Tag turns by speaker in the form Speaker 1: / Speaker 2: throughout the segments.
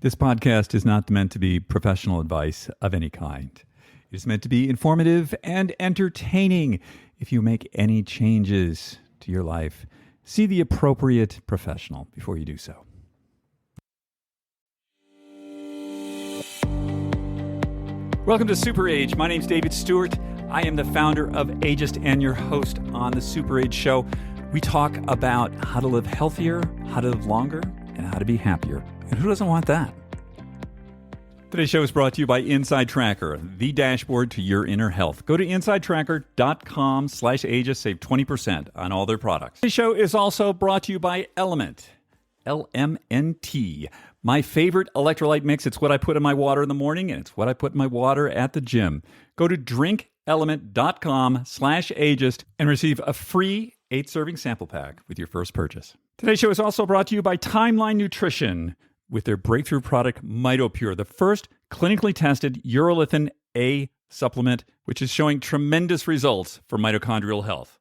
Speaker 1: This podcast is not meant to be professional advice of any kind. It is meant to be informative and entertaining. If you make any changes to your life, see the appropriate professional before you do so. Welcome to Super Age. My name's David Stewart. I am the founder of Ageist and your host on the Super Age Show. We talk about how to live healthier, how to live longer, and how to be happier. And who doesn't want that? Today's show is brought to you by Inside Tracker, the dashboard to your inner health. Go to insidetracker.com/ageist, save 20% on all their products. Today's show is also brought to you by Element, LMNT. My favorite electrolyte mix. It's what I put in my water in the morning, and it's what I put in my water at the gym. Go to drinkelement.com/ageist and receive a free 8-serving sample pack with your first purchase. Today's show is also brought to you by Timeline Nutrition with their breakthrough product, MitoPure, the first clinically tested urolithin A supplement, which is showing tremendous results for mitochondrial health.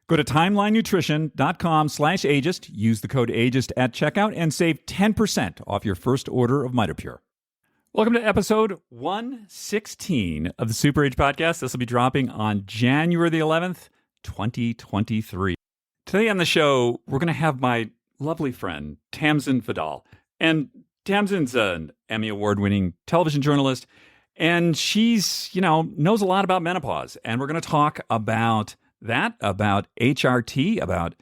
Speaker 1: Go to timelinenutrition.com/ageist, use the code ageist at checkout, and save 10% off your first order of MitoPure. Welcome to episode 116 of the Super Age Podcast. This will be dropping on January the 11th, 2023. Today on the show, we're going to have my lovely friend, Tamsen Fadal. And Tamsen's an Emmy Award-winning television journalist, and she's, knows a lot about menopause. And we're going to talk about that, about HRT, about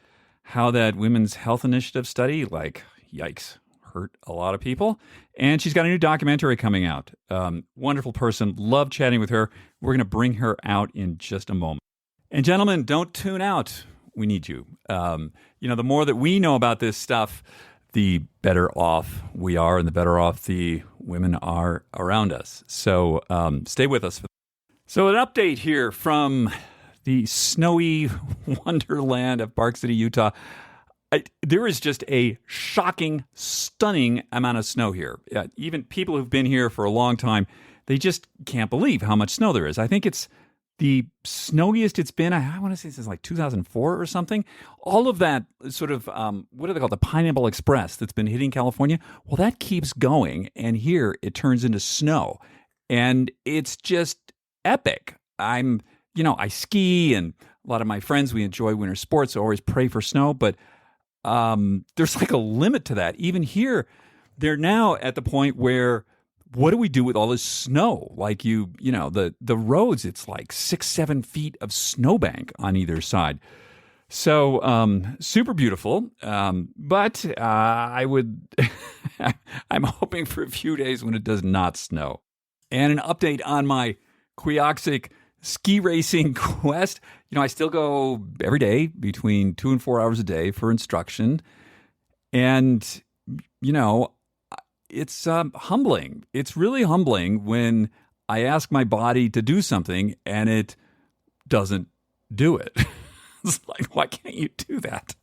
Speaker 1: how that Women's Health Initiative study, yikes, hurt a lot of people. And she's got a new documentary coming out. Wonderful person. Love chatting with her. We're going to bring her out in just a moment. And gentlemen, don't tune out. We need you. The more that we know about this stuff, the better off we are and the better off the women are around us. So stay with us. So an update here from the snowy wonderland of Park City, Utah. There is just a shocking, stunning amount of snow here. Even people who've been here for a long time, they just can't believe how much snow there is. I think it's the snowiest it's been, I want to say since 2004 or something. All of that sort of, what do they call it? The Pineapple Express that's been hitting California. Well, that keeps going. And here it turns into snow. And it's just epic. I ski, and a lot of my friends, we enjoy winter sports, so always pray for snow. But there's a limit to that. Even here, they're now at the point where, what do we do with all this snow? The roads, it's 6-7 feet of snowbank on either side. So super beautiful. But I would, I'm hoping for a few days when it does not snow. And an update on my Quiaxic ski racing quest. I still go every day between 2 and 4 hours a day for instruction. And, it's humbling. It's really humbling when I ask my body to do something and it doesn't do it. It's why can't you do that?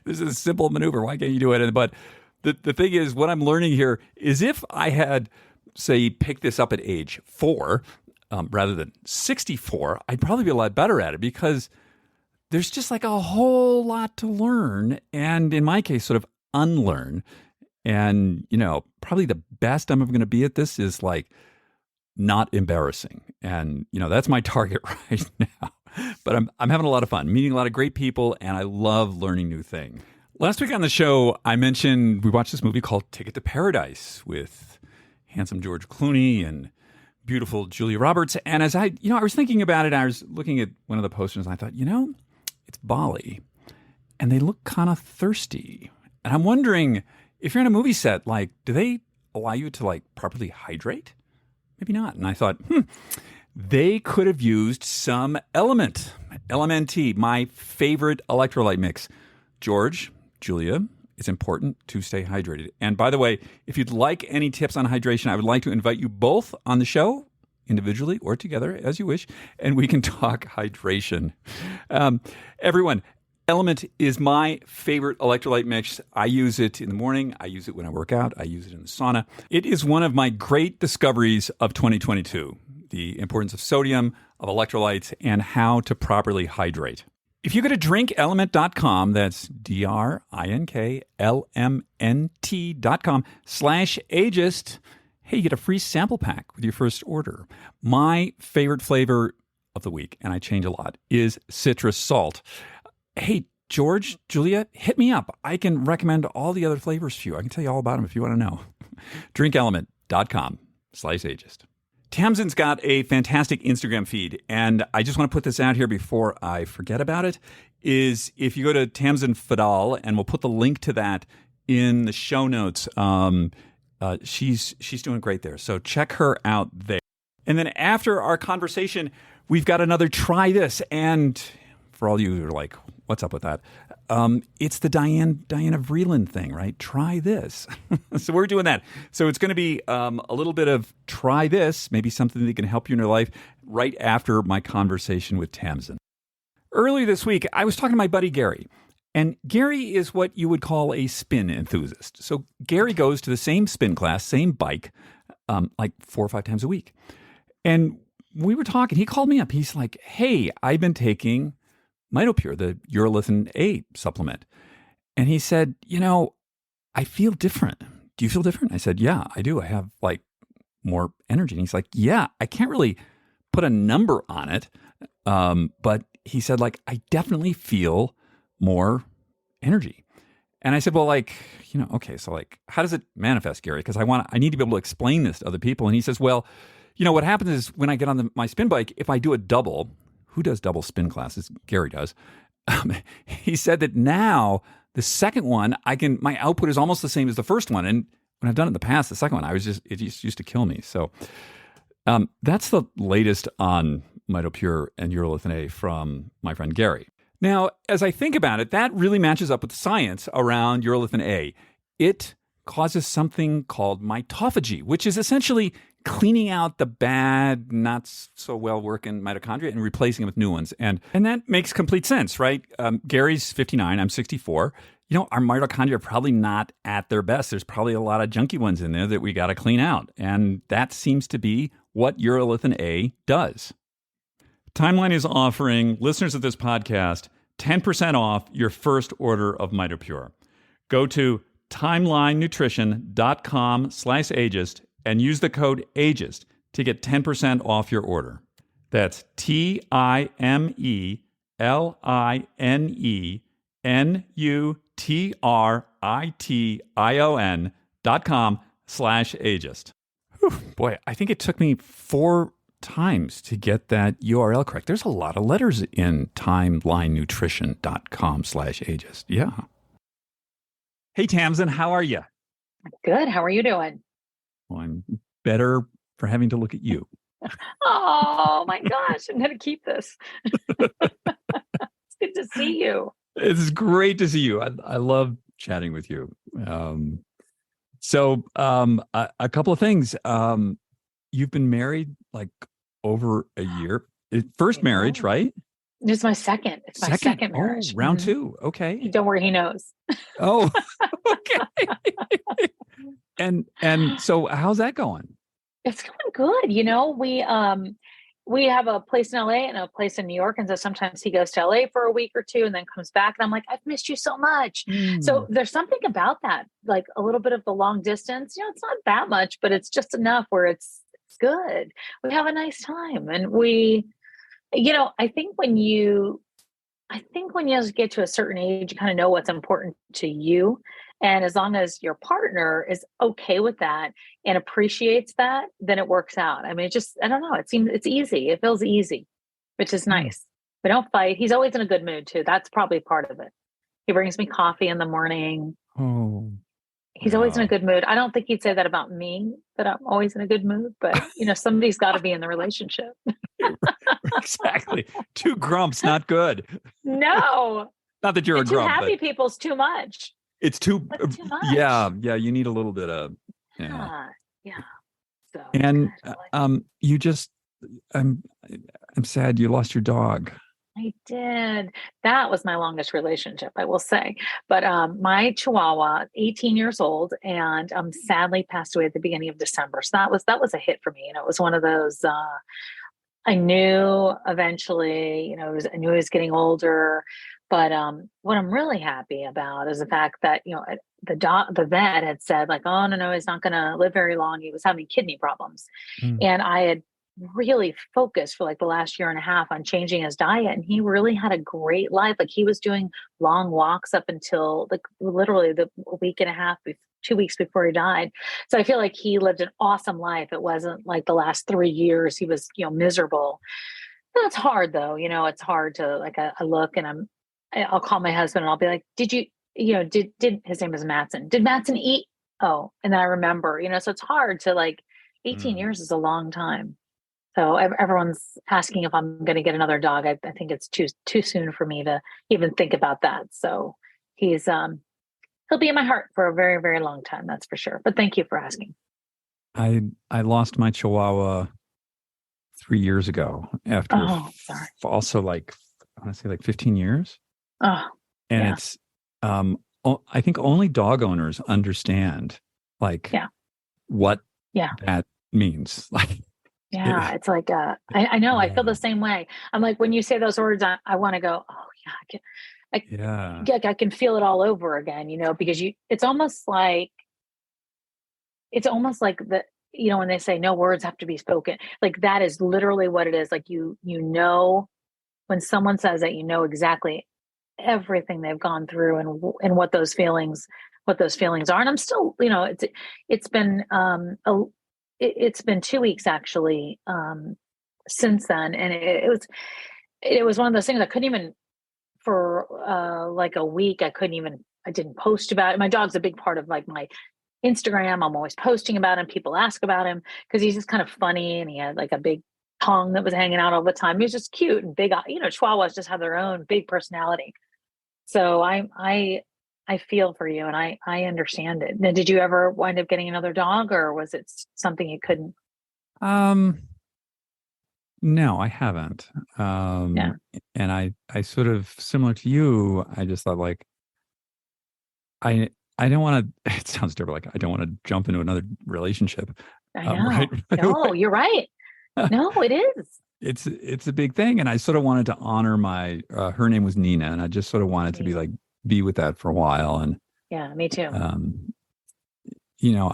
Speaker 1: This is a simple maneuver. Why can't you do it? But the thing is, what I'm learning here is if I had, say, picked this up at age 4 rather than 64, I'd probably be a lot better at it because there's just a whole lot to learn. And in my case, sort of unlearn. And, probably the best I'm ever going to be at this is not embarrassing. And, that's my target right now. But I'm having a lot of fun, meeting a lot of great people, and I love learning new things. Last week on the show, I mentioned we watched this movie called Ticket to Paradise with handsome George Clooney and beautiful Julia Roberts. And as I was thinking about it, I was looking at one of the posters and I thought, it's Bali and they look kind of thirsty. And I'm wondering, if you're in a movie set, do they allow you to properly hydrate? Maybe not. And I thought, they could have used some Element, LMNT, my favorite electrolyte mix. George, Julia, it's important to stay hydrated. And by the way, if you'd like any tips on hydration, I would like to invite you both on the show, individually or together, as you wish, and we can talk hydration. Everyone, Element is my favorite electrolyte mix. I use it in the morning. I use it when I work out. I use it in the sauna. It is one of my great discoveries of 2022, the importance of sodium, of electrolytes, and how to properly hydrate. If you go to drinkelement.com, that's drinklmnt.com/ageist, hey, you get a free sample pack with your first order. My favorite flavor of the week, and I change a lot, is citrus salt. Hey, George, Julia, hit me up. I can recommend all the other flavors for you. I can tell you all about them if you want to know. drinkelement.com/ageist. Tamsen's got a fantastic Instagram feed, and I just want to put this out here before I forget about it, is if you go to Tamsen Fadal, and we'll put the link to that in the show notes, she's doing great there. So check her out there. And then after our conversation, we've got another Try This. And for all you who are like, what's up with that? It's the Diana Vreeland thing, right? Try this. So we're doing that. So it's going to be a little bit of try this, maybe something that can help you in your life right after my conversation with Tamsen. Earlier this week, I was talking to my buddy Gary. And Gary is what you would call a spin enthusiast. So Gary goes to the same spin class, same bike, like 4 or 5 times a week. And we were talking. He called me up. He's like, hey, I've been taking Mitopure, the urolithin A supplement. And he said, I feel different. Do you feel different? I said, yeah, I do. I have like more energy. And he's like, yeah, I can't really put a number on it. But he said, like, I definitely feel more energy. And I said, well, like, okay, so like, how does it manifest, Gary? Because I need to be able to explain this to other people. And he says, well, what happens is when I get on my spin bike, if I do a double, who does double spin classes? Gary does. He said that now the second one, my output is almost the same as the first one. And when I've done it in the past, the second one, it just used to kill me. So that's the latest on Mitopure and urolithin A from my friend Gary. Now, as I think about it, that really matches up with the science around urolithin A. It causes something called mitophagy, which is essentially cleaning out the bad, not so well working mitochondria and replacing them with new ones. And that makes complete sense, right? Gary's 59, I'm 64. Our mitochondria are probably not at their best. There's probably a lot of junky ones in there that we got to clean out. And that seems to be what urolithin A does. Timeline is offering listeners of this podcast 10% off your first order of Mitopure. Go to timelinenutrition.com/ageist and use the code ageist to get 10% off your order. That's timelinenutrition.com/ageist. Boy, I think it took me 4 times to get that URL correct. There's a lot of letters in timelinenutrition.com/ageist. Yeah. Hey, Tamsen, how are you?
Speaker 2: Good. How are you doing?
Speaker 1: Well, I'm better for having to look at you.
Speaker 2: Oh my gosh, I'm going to keep this. It's good to see you.
Speaker 1: It's great to see you. I love chatting with you. So a couple of things. You've been married like over a year. First marriage, right?
Speaker 2: It's my second. It's my second marriage.
Speaker 1: Oh, round 2. Okay.
Speaker 2: Don't worry, he knows.
Speaker 1: Oh, okay. And so how's that going?
Speaker 2: It's going good. We have a place in LA and a place in New York. And so sometimes he goes to LA for a week or 2 and then comes back. And I'm like, I've missed you so much. So there's something about that, like a little bit of the long distance. It's not that much, but it's just enough where it's good. We have a nice time. And I think when you get to a certain age, you kind of know what's important to you. And as long as your partner is okay with that and appreciates that, then it works out. I mean, I don't know. It's easy. It feels easy, which is nice. We don't fight. He's always in a good mood too. That's probably part of it. He brings me coffee in the morning.
Speaker 1: Oh,
Speaker 2: he's always in a good mood. I don't think he'd say that about me, that I'm always in a good mood, but somebody's got to be in the relationship.
Speaker 1: Exactly. 2 grumps, not good.
Speaker 2: No.
Speaker 1: Not that you're a grump.
Speaker 2: 2 happy people's too much.
Speaker 1: It's too
Speaker 2: much.
Speaker 1: Yeah. You need a little bit of
Speaker 2: yeah. So
Speaker 1: and you just I'm sad you lost your dog.
Speaker 2: I did. That was my longest relationship, I will say. But my Chihuahua, 18 years old, and sadly passed away at the beginning of December. So that was a hit for me. And it was one of those I knew eventually, I knew he was getting older, but what I'm really happy about is the fact that, the vet had said like, oh, no, he's not going to live very long. He was having kidney problems.
Speaker 1: Mm.
Speaker 2: And I had really focused for like the last year and a half on changing his diet. And he really had a great life. Like he was doing long walks up until like literally the week and a half, 2 weeks before he died. So I feel like he lived an awesome life. It wasn't like the last 3 years he was, miserable. That's hard though. It's hard to like, I look and I'll call my husband and I'll be like, did you, did his name is Matson. Did Matson eat? Oh, and then I remember, so it's hard to like 18
Speaker 1: Mm.
Speaker 2: years is a long time. So everyone's asking if I'm going to get another dog. I think it's too soon for me to even think about that. So he'll be in my heart for a very, very long time. That's for sure. But thank you for asking.
Speaker 1: I lost my Chihuahua 3 years ago after
Speaker 2: Oh, sorry.
Speaker 1: also like I want to say like 15 years.
Speaker 2: Oh,
Speaker 1: And
Speaker 2: yeah.
Speaker 1: it's I think only dog owners understand like
Speaker 2: Yeah.
Speaker 1: what
Speaker 2: Yeah.
Speaker 1: that means. Like
Speaker 2: Yeah. It's like, I know, I feel
Speaker 1: yeah.
Speaker 2: the same way. I'm like, when you say those words, I want to go, oh yeah,
Speaker 1: Yeah.
Speaker 2: I can feel it all over again, because it's almost like the, when they say no words have to be spoken, like that is literally what it is. Like, when someone says that, exactly everything they've gone through and what those feelings are. And I'm still, it's been 2 weeks actually, since then. And it was one of those things I couldn't even for like a week. I didn't post about it. My dog's a big part of like my Instagram. I'm always posting about him. People ask about him because he's just kind of funny and he had like a big tongue that was hanging out all the time. He was just cute and big. Chihuahuas just have their own big personality. So I feel for you and I understand it. Now, did you ever wind up getting another dog or was it something you couldn't?
Speaker 1: Um no, I haven't.
Speaker 2: Yeah,
Speaker 1: And I sort of similar to you, I just thought like I don't want to it sounds terrible like I don't want to jump into another relationship.
Speaker 2: I
Speaker 1: Right.
Speaker 2: know. No, you're right. No, it is.
Speaker 1: It's a big thing, and I sort of wanted to honor my her name was Nina, and I just sort of wanted to be like be with that for a while. And
Speaker 2: Yeah, me too.
Speaker 1: um you know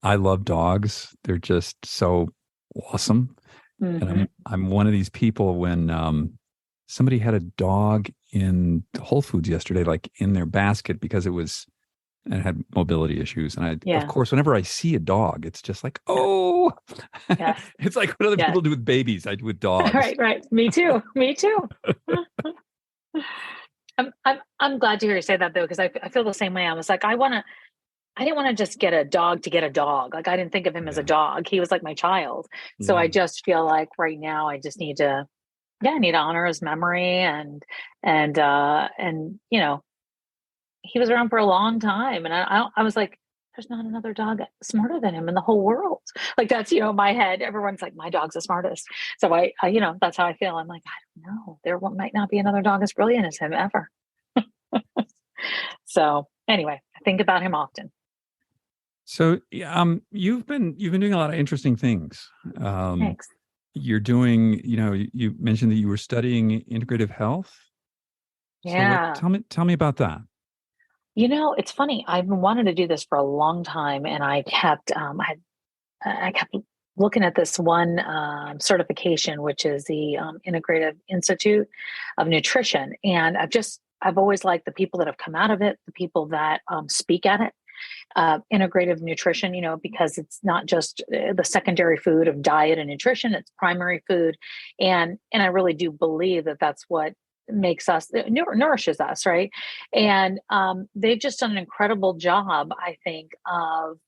Speaker 1: I love dogs. They're just so awesome. And
Speaker 2: Hmm.
Speaker 1: I'm one of these people when somebody had a dog in Whole Foods yesterday, like in their basket because it had mobility issues. And of
Speaker 2: Yeah.
Speaker 1: course, whenever I see a dog, it's just like,
Speaker 2: Yeah.
Speaker 1: oh,
Speaker 2: Yes.
Speaker 1: it's like what other
Speaker 2: Yes.
Speaker 1: people do with babies. I do with dogs.
Speaker 2: Right. Right. Me too. Me too. I'm glad to hear you say that though, because I feel the same way. I was like, I didn't want to just get a dog to get a dog. Like I didn't think of him as a
Speaker 1: Yeah.
Speaker 2: dog. He was like my child. So
Speaker 1: Yeah.
Speaker 2: I just feel like right now I just need to, yeah, I need to honor his memory and he was around for a long time. And I was like, there's not another dog smarter than him in the whole world. Like that's, my head. Everyone's like, my dog's the smartest. So that's how I feel. I'm like, I don't know. Might not be another dog as brilliant as him ever. So anyway, I think about him often.
Speaker 1: So you've been doing a lot of interesting things. Um,
Speaker 2: Thanks.
Speaker 1: you're doing, you mentioned that you were studying integrative health. So
Speaker 2: Yeah.
Speaker 1: tell me about that.
Speaker 2: It's funny. I've been wanting to do this for a long time, and I kept looking at this one certification, which is the Integrative Institute of Nutrition, and I've always liked the people that have come out of it, the people that speak at it. Integrative nutrition, because it's not just the secondary food of diet and nutrition; it's primary food, and I really do believe that that's what makes us nourishes us, right? And they've just done an incredible job, I think, of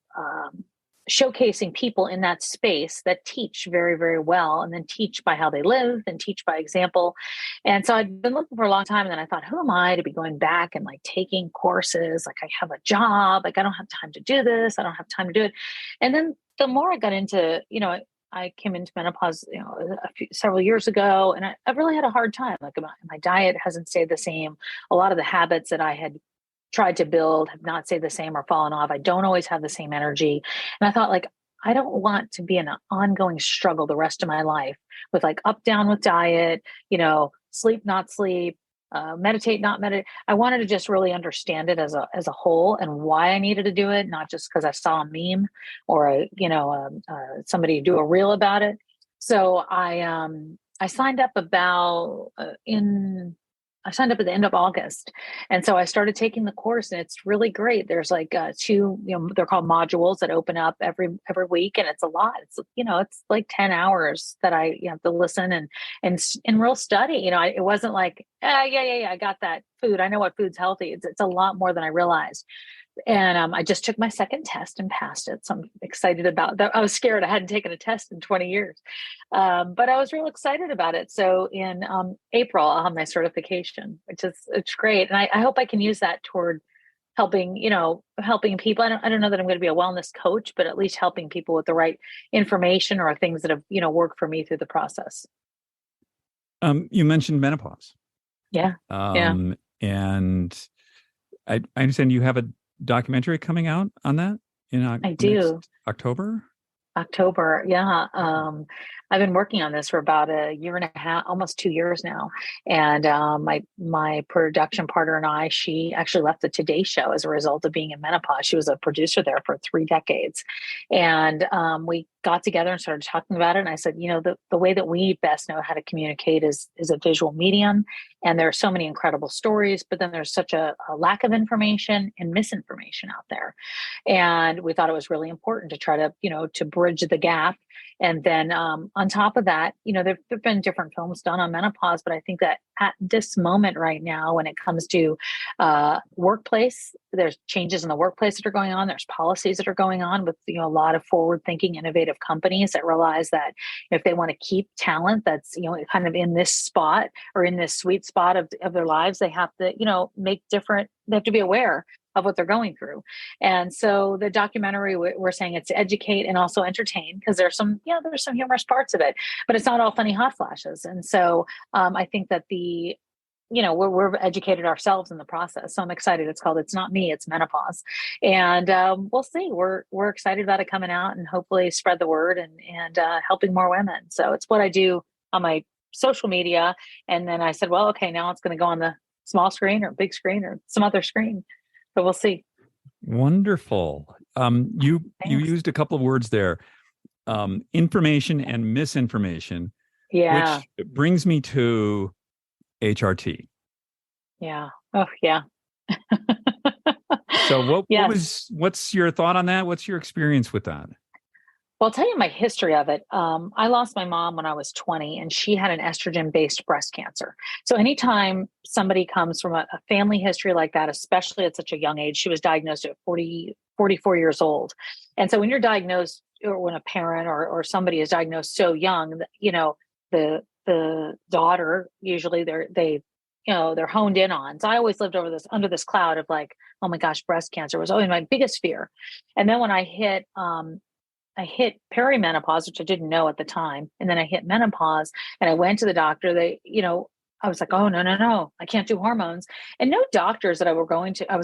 Speaker 2: showcasing people in that space that teach very, very well, and then teach by how they live and teach by example. And so I'd been looking for a long time, and then I thought, who am I to be going back and like taking courses? Like I have a job, like I don't have time to do this, I don't have time to do it. And then the more I got into, I came into menopause, several years ago, and I really had a hard time. Like my diet hasn't stayed the same. A lot of the habits that I had tried to build have not stayed the same or fallen off. I don't always have the same energy. And I thought, like, I don't want to be in an ongoing struggle the rest of my life with like up, down with diet, sleep, not sleep, meditate, not meditate. I wanted to just really understand it as a whole and why I needed to do it, not just because I saw a meme or somebody do a reel about it. So I signed up I signed up at the end of August. And so I started taking the course, and it's really great. There's like two, they're called modules that open up every week. And it's a lot. It's like 10 hours that I have to listen and real study. It wasn't like, yeah, I got that food. I know what food's healthy. It's a lot more than I realized. And I just took my second test and passed it. So I'm excited about that. I was scared. I hadn't taken a test in 20 years. But I was real excited about it. So in April, I'll have my certification, it's great. And I hope I can use that toward helping people. I don't know that I'm going to be a wellness coach, but at least helping people with the right information or things that have, worked for me through the process.
Speaker 1: You mentioned menopause.
Speaker 2: Yeah.
Speaker 1: And I understand you have a documentary coming out on that
Speaker 2: I do.
Speaker 1: October.
Speaker 2: Yeah. I've been working on this for about a year and a half, almost 2 years now. And my production partner and she actually left the Today Show as a result of being in menopause. She was a producer there for 3 decades. And we got together and started talking about it. And I said, the way that we best know how to communicate is a visual medium. And there are so many incredible stories, but then there's such a lack of information and misinformation out there. And we thought it was really important to try to, to bridge the gap. And then on top of that, there've been different films done on menopause, but I think that at this moment right now, when it comes to workplace, there's changes in the workplace that are going on. There's policies that are going on with, a lot of forward-thinking, innovative companies that realize that if they want to keep talent that's, kind of in this spot or in this sweet spot of their lives, they have to, they have to be aware of what they're going through. And so the documentary, we're saying it's to educate and also entertain, because there's some humorous parts of it, but it's not all funny hot flashes. And so I think that we're educated ourselves in the process. So I'm excited. It's called It's Not Me, It's Menopause. And we'll see. We're excited about it coming out and hopefully spread the word and helping more women. So it's what I do on my social media. And then I said, well, okay, now it's going to go on the small screen or big screen or some other screen. So we'll see.
Speaker 1: Wonderful. You used a couple of words there, information and misinformation,
Speaker 2: which
Speaker 1: brings me to HRT.
Speaker 2: Yeah. Oh, yeah.
Speaker 1: So what's your thought on that? What's your experience with that?
Speaker 2: Well, I'll tell you my history of it. I lost my mom when I was 20, and she had an estrogen-based breast cancer. So anytime somebody comes from a family history like that, especially at such a young age, she was diagnosed at 44 years old. And so when you're diagnosed, or when a parent or somebody is diagnosed so young, the daughter, usually they're honed in on. So I always lived under this cloud of like, oh my gosh, breast cancer was always my biggest fear. And then when I hit perimenopause, which I didn't know at the time. And then I hit menopause and I went to the doctor. I was like, oh, no, I can't do hormones. And no doctors that I was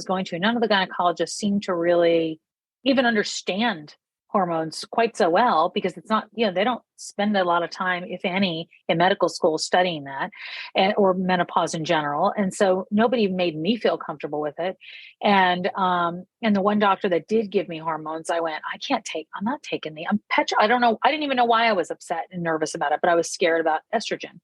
Speaker 2: going to, none of the gynecologists seemed to really even understand hormones quite so well, because it's not, they don't spend a lot of time, if any, in medical school studying that or menopause in general. And so nobody made me feel comfortable with it. And the one doctor that did give me hormones, I went, I'm not taking I'm petrified. I don't know. I didn't even know why I was upset and nervous about it, but I was scared about estrogen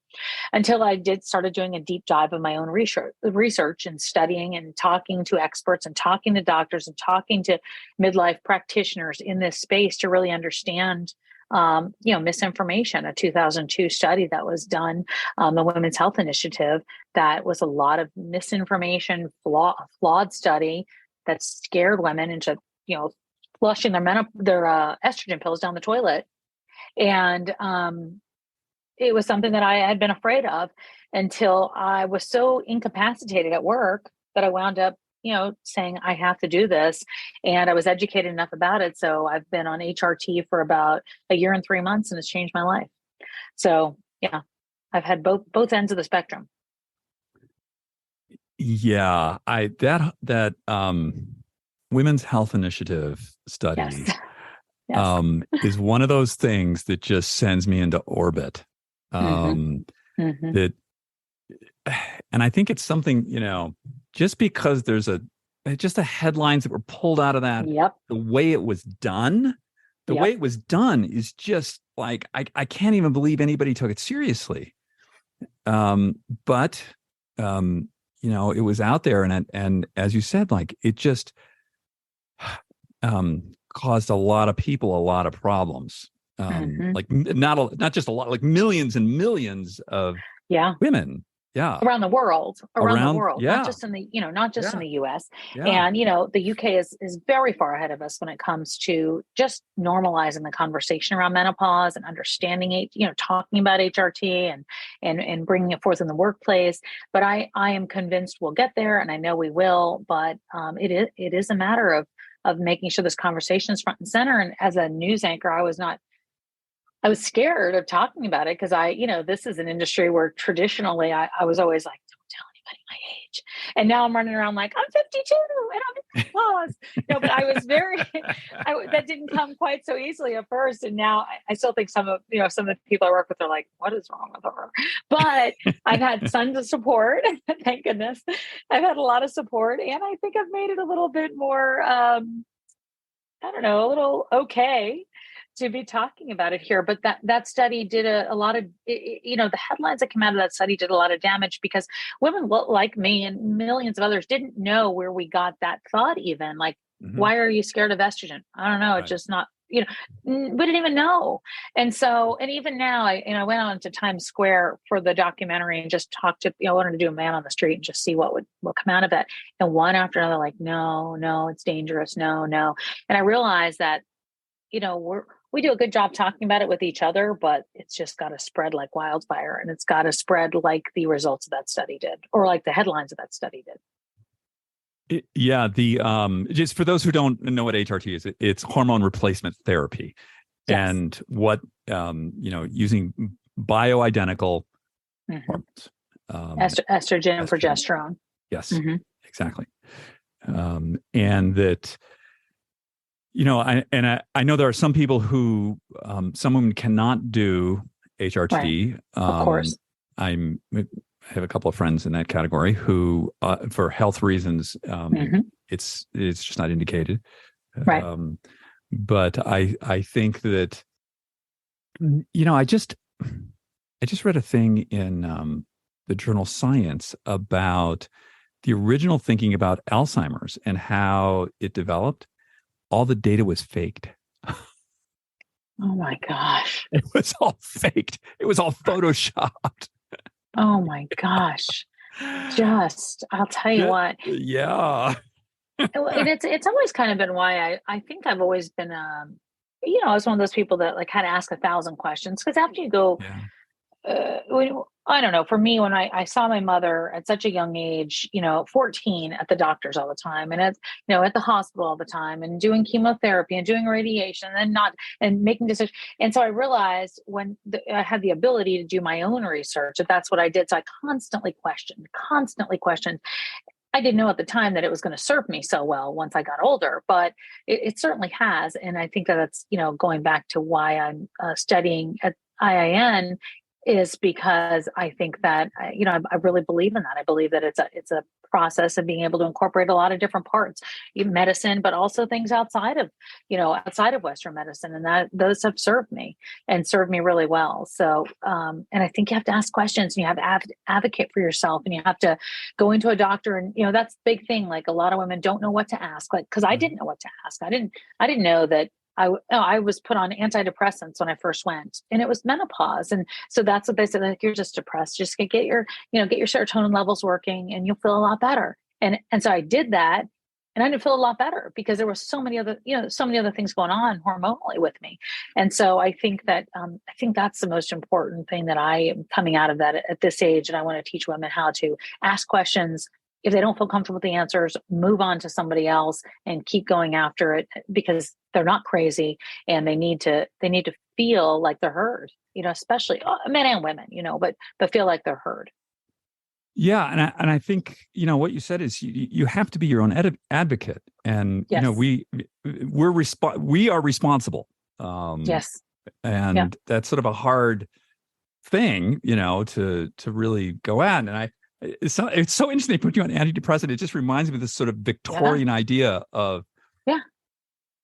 Speaker 2: until I started doing a deep dive of my own research and studying and talking to experts and talking to doctors and talking to midlife practitioners in this space to really understand misinformation. A 2002 study that was done, the Women's Health Initiative, that was a lot of misinformation, flawed study that scared women into, flushing their estrogen pills down the toilet. And it was something that I had been afraid of until I was so incapacitated at work that I wound up saying I have to do this. And I was educated enough about it. So I've been on HRT for about a year and 3 months, and it's changed my life. So yeah, I've had both ends of the spectrum.
Speaker 1: Yeah, that Women's Health Initiative study,
Speaker 2: Yes. Yes.
Speaker 1: is one of those things that just sends me into orbit.
Speaker 2: Mm-hmm. Mm-hmm.
Speaker 1: That, and I think it's something, just because there's just the headlines that were pulled out of that,
Speaker 2: Yep.
Speaker 1: the way it was done,
Speaker 2: Yep.
Speaker 1: is just like, I can't even believe anybody took it seriously. But it was out there, and as you said, like, it just caused a lot of people a lot of problems.
Speaker 2: Mm-hmm.
Speaker 1: Like, not just a lot, like millions and millions of
Speaker 2: Yeah.
Speaker 1: women. Yeah.
Speaker 2: Around the world, not
Speaker 1: Yeah.
Speaker 2: just in the, not just in
Speaker 1: Yeah.
Speaker 2: the US.
Speaker 1: Yeah.
Speaker 2: And, the UK is very far ahead of us when it comes to just normalizing the conversation around menopause and understanding it, talking about HRT and bringing it forth in the workplace. But I am convinced we'll get there, and I know we will, but it is a matter of making sure this conversation is front and center. And as a news anchor, I was scared of talking about it because this is an industry where traditionally I was always like, don't tell anybody my age. And now I'm running around like, I'm 52 and I'm in menopause. No, but I was that didn't come quite so easily at first. And now I still think some of the people I work with are like, what is wrong with her? But I've had tons of support. Thank goodness. I've had a lot of support, and I think I've made it a little bit more, I don't know, a little okay to be talking about it here. But that study did a lot of, the headlines that came out of that study did a lot of damage because women like me and millions of others didn't know where we got that thought even. Like, why are you scared of estrogen? I don't know. It's just not, we didn't even know. And so, and even now, I went on to Times Square for the documentary and just talked to, I wanted to do a man on the street and just see what come out of it. And one after another, like, no, it's dangerous. No. And I realized that, we do a good job talking about it with each other, but it's just got to spread like wildfire, and it's got to spread like the results of that study did, or like the headlines of that study did.
Speaker 1: Just for those who don't know what HRT is, it's hormone replacement therapy.
Speaker 2: Yes.
Speaker 1: And what using bioidentical hormones,
Speaker 2: estrogen and progesterone.
Speaker 1: Yes, exactly. And that, I know there are some people who, some women cannot do HRT.
Speaker 2: Right. Of course.
Speaker 1: I have a couple of friends in that category who, for health reasons, it's just not indicated.
Speaker 2: Right.
Speaker 1: But I think that, I just read a thing in the journal Science about the original thinking about Alzheimer's and how it developed. All the data was faked.
Speaker 2: Oh my gosh.
Speaker 1: It was all faked. It was all photoshopped.
Speaker 2: Oh my gosh. I'll tell you what.
Speaker 1: Yeah.
Speaker 2: And it's always kind of been why I think I've always been, I was one of those people that like had to ask 1,000 questions. Because after you go, I don't know. For me, when I saw my mother at such a young age, 14, at the doctors all the time, and at the hospital all the time, and doing chemotherapy and doing radiation, and making decisions. And so I realized when I had the ability to do my own research, that's what I did. So I constantly questioned. I didn't know at the time that it was going to serve me so well once I got older, but it certainly has. And I think that's, going back to why I'm studying at IIN, is because I think that, I really believe in that. I believe that it's a process of being able to incorporate a lot of different parts, medicine, but also things outside of Western medicine. And that those have served me really well. So, and I think you have to ask questions, and you have to advocate for yourself, and you have to go into a doctor. And, that's the big thing. Like, a lot of women don't know what to ask, like, cause I didn't know what to ask. I didn't know that I was put on antidepressants when I first went, and it was menopause. And so that's what they said, like, you're just depressed. Just get your serotonin levels working and you'll feel a lot better. And so I did that, and I didn't feel a lot better because there were so many other things going on hormonally with me. And so I think that, I think that's the most important thing that I am coming out of that at this age. And I want to teach women how to ask questions. If they don't feel comfortable with the answers, move on to somebody else and keep going after it, because they're not crazy, and they need to feel like they're heard, especially men and women, but feel like they're heard.
Speaker 1: Yeah, and I think what you said is you have to be your own advocate, and
Speaker 2: Yes.
Speaker 1: we are responsible, um,
Speaker 2: Yes. Yeah.
Speaker 1: and that's sort of a hard thing, to really go at. And it's so interesting. They put you on antidepressant. It just reminds me of this sort of
Speaker 2: Yeah.
Speaker 1: Victorian idea of,
Speaker 2: Yeah.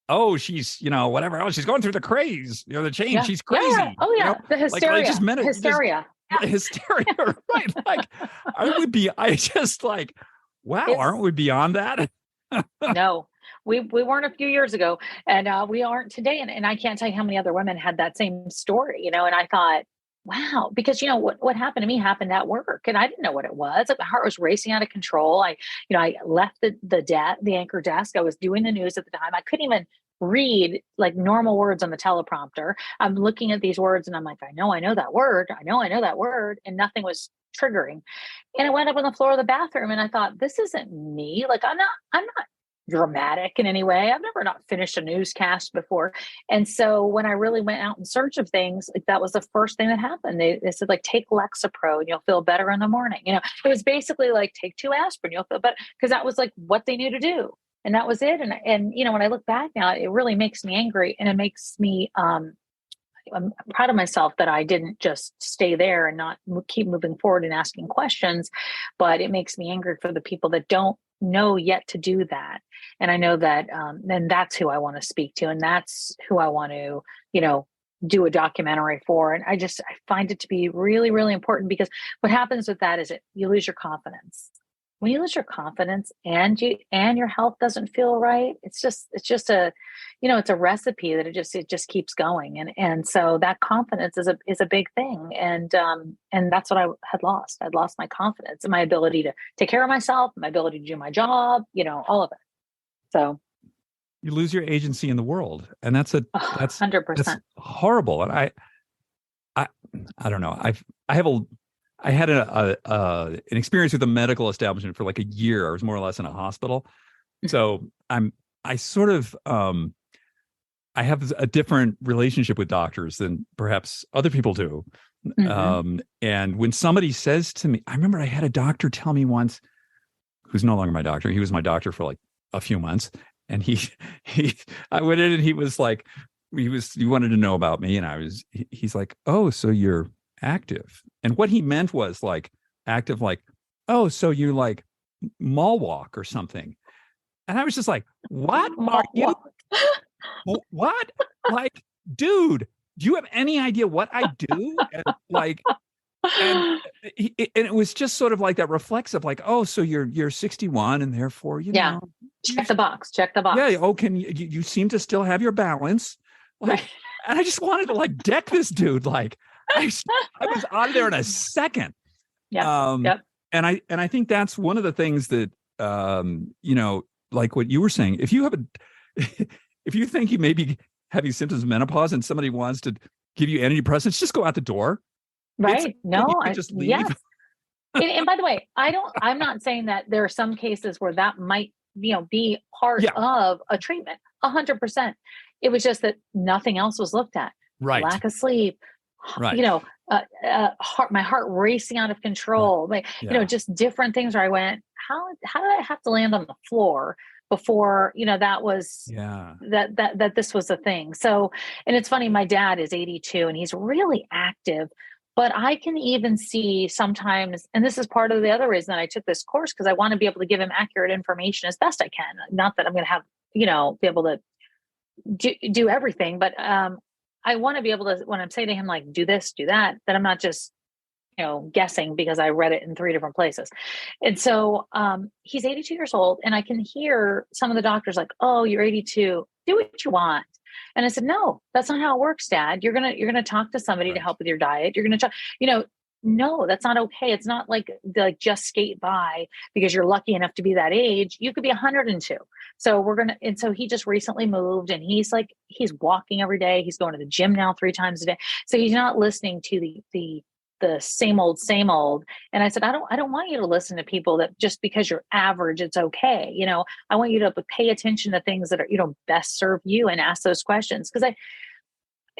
Speaker 1: oh, she's, whatever. Oh, she's going through the craze, the change.
Speaker 2: Yeah.
Speaker 1: She's
Speaker 2: Yeah. Yeah.
Speaker 1: crazy,
Speaker 2: Oh yeah. The
Speaker 1: like it just
Speaker 2: hysteria.
Speaker 1: meant it just
Speaker 2: Hysteria. Yeah.
Speaker 1: hysteria, right? Like I just like, wow,
Speaker 2: It's
Speaker 1: aren't we beyond that?
Speaker 2: no. We weren't a few years ago, and we aren't today. And I can't tell you how many other women had that same story, and I thought, wow, because what happened to me happened at work, and I didn't know what it was. Like my heart was racing out of control. I left the anchor desk. I was doing the news at the time. I couldn't even read like normal words on the teleprompter. I'm looking at these words and I'm like, I know that word. I know that word. And nothing was triggering. And I went up on the floor of the bathroom and I thought, this isn't me. Like I'm not dramatic in any way. I've never not finished a newscast before. And so when I really went out in search of things, like that was the first thing that happened. They said, like, take Lexapro and you'll feel better in the morning. It was basically like, take 2 aspirin, you'll feel better. Because that was like what they knew to do. And that was it. And when I look back now, it really makes me angry, and it makes me I'm proud of myself that I didn't just stay there and not keep moving forward and asking questions, but it makes me angry for the people that don't know yet to do that. And I know that then that's who I want to speak to, and that's who I want to, do a documentary for. And I find it to be really, really important, because what happens with that is you lose your confidence. When you lose your confidence and your health doesn't feel right, it's just a it's a recipe that it just keeps going. And so that confidence is a big thing. And that's what I had lost. I'd lost my confidence and my ability to take care of myself, my ability to do my job, all of it. So
Speaker 1: You lose your agency in the world, and that's
Speaker 2: 100%.
Speaker 1: horrible. And I I don't know. I had an experience with a medical establishment for like a year. I was more or less in a hospital. So I sort of, I have a different relationship with doctors than perhaps other people do.
Speaker 2: Mm-hmm.
Speaker 1: And when somebody says to me, I remember I had a doctor tell me once, who's no longer my doctor. He was my doctor for like a few months. And I went in and he was like, he wanted to know about me. And he's like, oh, so you're active. And what he meant was like active, like, oh, so you like mall walk or something. And I was just like, what are you? What? Like, dude, do you have any idea what I do? And it was just sort of like that reflexive, like, oh, so you're 61 and therefore,
Speaker 2: Yeah. Check the box.
Speaker 1: Yeah. Oh, you seem to still have your balance. Like,
Speaker 2: Right.
Speaker 1: and I just wanted to like deck this dude. Like I was out of there in a second.
Speaker 2: Yeah. Yep.
Speaker 1: And I think that's one of the things that, like what you were saying, if you think you may be having symptoms of menopause and somebody wants to give you antidepressants, just go out the door.
Speaker 2: Right. No,
Speaker 1: you can just leave.
Speaker 2: yes. And by the way, I'm not saying that there are some cases where that might, be part of a treatment. 100%. It was just that nothing else was looked at.
Speaker 1: Right.
Speaker 2: Lack of sleep,
Speaker 1: right.
Speaker 2: My heart racing out of control, like, just different things where I went, how did I have to land on the floor before, that was, that this was a thing. So, and it's funny, my dad is 82 and he's really active, but I can even see sometimes, and this is part of the other reason that I took this course, because I want to be able to give him accurate information as best I can. Not that I'm going to have, be able to do everything, but I want to be able to, when I'm saying to him, like, do this, do that I'm not just, guessing because I read it in 3 different places. And so he's 82 years old, and I can hear some of the doctors like, oh, you're 82, do what you want. And I said, no, that's not how it works, Dad. You're going to talk to somebody to help with your diet. You're going to talk, no, that's not okay. It's not like just skate by because you're lucky enough to be that age. You could be 102. So and so he just recently moved, and he's walking every day. He's going to the gym now 3 times a day. So he's not listening to the same old. And I said, I don't want you to listen to people that just because you're average, it's okay. I want you to pay attention to things that are, best serve you and ask those questions. Cause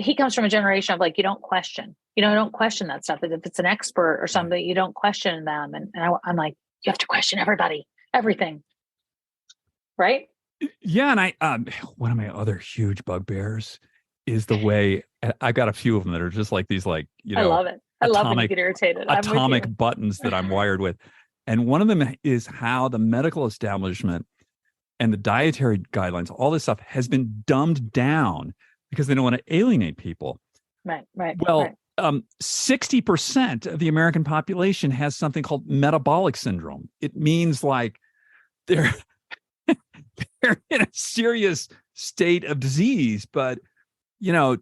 Speaker 2: he comes from a generation of like, you don't question, don't question that stuff. If it's an expert or something, you don't question them. And I'm like, you have to question everybody, everything. Right.
Speaker 1: Yeah. And one of my other huge bugbears is the way I've got a few of them that are just like these, like,
Speaker 2: I love it. I love when you get irritated.
Speaker 1: Atomic buttons that I'm wired with. And one of them is how the medical establishment and the dietary guidelines, all this stuff has been dumbed down because they don't want to alienate people.
Speaker 2: Right.
Speaker 1: Well, 60% of the American population has something called metabolic syndrome. It means like they're in a serious state of disease, but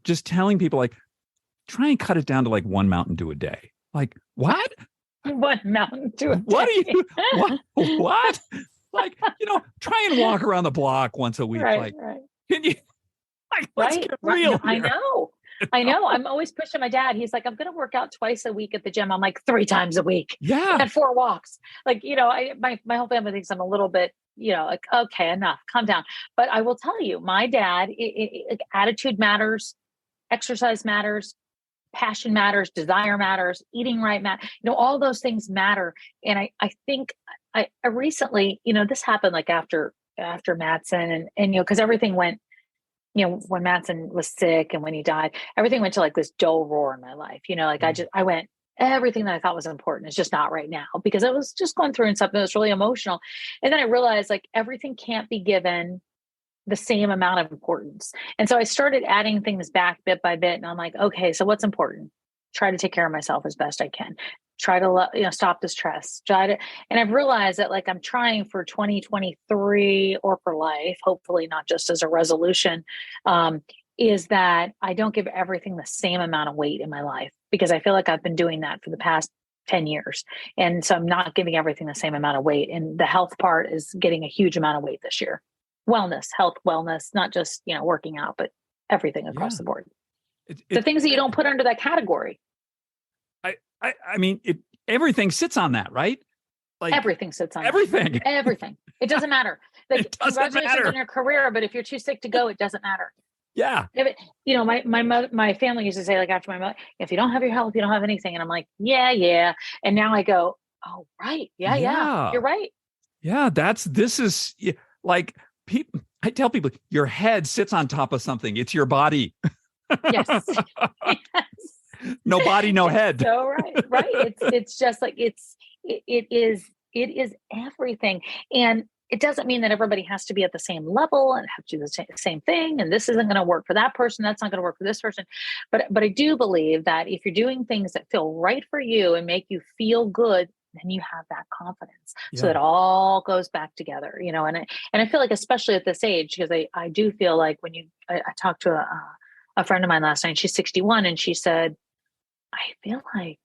Speaker 1: just telling people like, try and cut it down to like one Mountain Dew a day. Like, what?
Speaker 2: One Mountain Dew a day.
Speaker 1: What are you? What? Like, try and walk around the block once a week.
Speaker 2: Right.
Speaker 1: Can you? Like, let's get real.
Speaker 2: No, I know. I'm always pushing my dad. He's like, I'm going to work out twice a week at the gym. I'm like 3 times a week.
Speaker 1: Yeah.
Speaker 2: And 4 walks. Like, my whole family thinks I'm a little bit, like, okay, enough, calm down. But I will tell you, my dad, attitude matters, exercise matters, passion matters, desire matters, eating right matters, all those things matter. And I think I recently, this happened like after Madsen and because everything went, when Madsen was sick and when he died, everything went to like this dull roar in my life. I went, everything that I thought was important is just not right now because I was just going through something that was really emotional. And then I realized like everything can't be given the same amount of importance. And so I started adding things back bit by bit. And I'm like, okay, so what's important? Try to take care of myself as best I can. Try to, stop the stress. And I've realized that like I'm trying for 2023 or for life, hopefully not just as a resolution, is that I don't give everything the same amount of weight in my life because I feel like I've been doing that for the past 10 years. And so I'm not giving everything the same amount of weight. And the health part is getting a huge amount of weight this year. Health, wellness, not just, working out, but everything across the board. The things that you don't put under that category.
Speaker 1: I mean, everything sits on that, right? Like
Speaker 2: everything sits on
Speaker 1: everything.
Speaker 2: That. Everything. It doesn't matter. Like,
Speaker 1: it doesn't
Speaker 2: congratulations
Speaker 1: matter
Speaker 2: on your career, but if you're too sick to go, it doesn't matter.
Speaker 1: Yeah.
Speaker 2: My family used to say like after my mother, if you don't have your health, you don't have anything. And I'm like, yeah. And now I go, oh, right. Yeah. You're right.
Speaker 1: Yeah. This is like people. I tell people your head sits on top of something. It's your body.
Speaker 2: Yes.
Speaker 1: No body, no head.
Speaker 2: So right. It's just like it is everything. And it doesn't mean that everybody has to be at the same level and have to do the same thing. And this isn't going to work for that person. That's not going to work for this person. But I do believe that if you're doing things that feel right for you and make you feel good, then you have that confidence. Yeah. So it all goes back together, and I feel like, especially at this age, because I do feel like when I talked to a friend of mine last night, she's 61 and she said, I feel like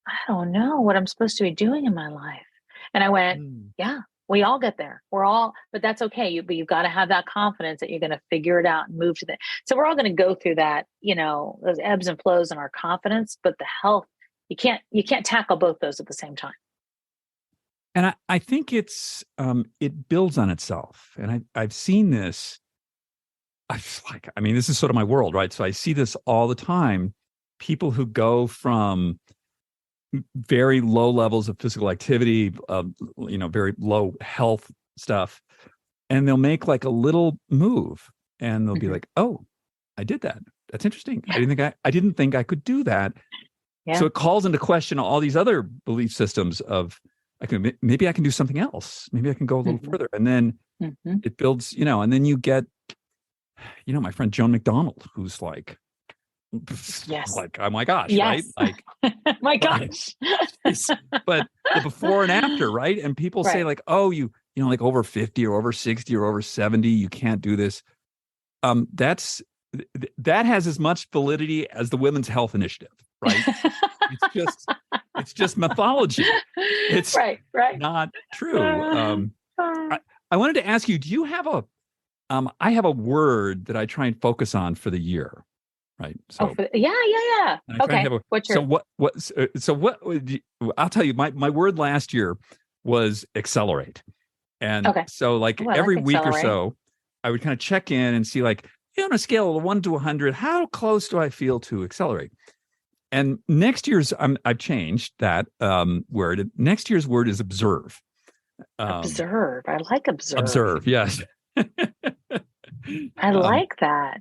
Speaker 2: I don't know what I'm supposed to be doing in my life. And I went, yeah, we all get there. But that's okay. But you've got to have that confidence that you're going to figure it out and move to that. So we're all going to go through that, those ebbs and flows in our confidence, but the health, you can't tackle both those at the same time.
Speaker 1: And I think it builds on itself. And I've seen this. This is sort of my world, right? So I see this all the time. People who go from very low levels of physical activity, very low health stuff, and they'll make like a little move and they'll be like, oh, I did that. That's interesting. I didn't think I could do that. Yeah. So it calls into question all these other belief systems of maybe I can do something else. Maybe I can go a little further. And then it builds, and then you get, my friend Joan McDonald, who's like,
Speaker 2: yes,
Speaker 1: like, oh my gosh,
Speaker 2: yes.
Speaker 1: right? Like,
Speaker 2: my gosh.
Speaker 1: But the before and after, right? And people say like, oh, like over 50 or over 60 or over 70, you can't do this. That has as much validity as the Women's Health Initiative, right? It's just mythology. It's
Speaker 2: right.
Speaker 1: Not true. I wanted to ask you, do you have I have a word that I try and focus on for the year, right? So
Speaker 2: yeah. Okay.
Speaker 1: What's your... So what? I'll tell you, my word last year was accelerate, and so like every week or so, I would kind of check in and see like, on a scale of 1 to 100, how close do I feel to accelerate? And next year's, I've changed that word. Next year's word is observe.
Speaker 2: Observe. I like observe.
Speaker 1: Observe, yes.
Speaker 2: I like that.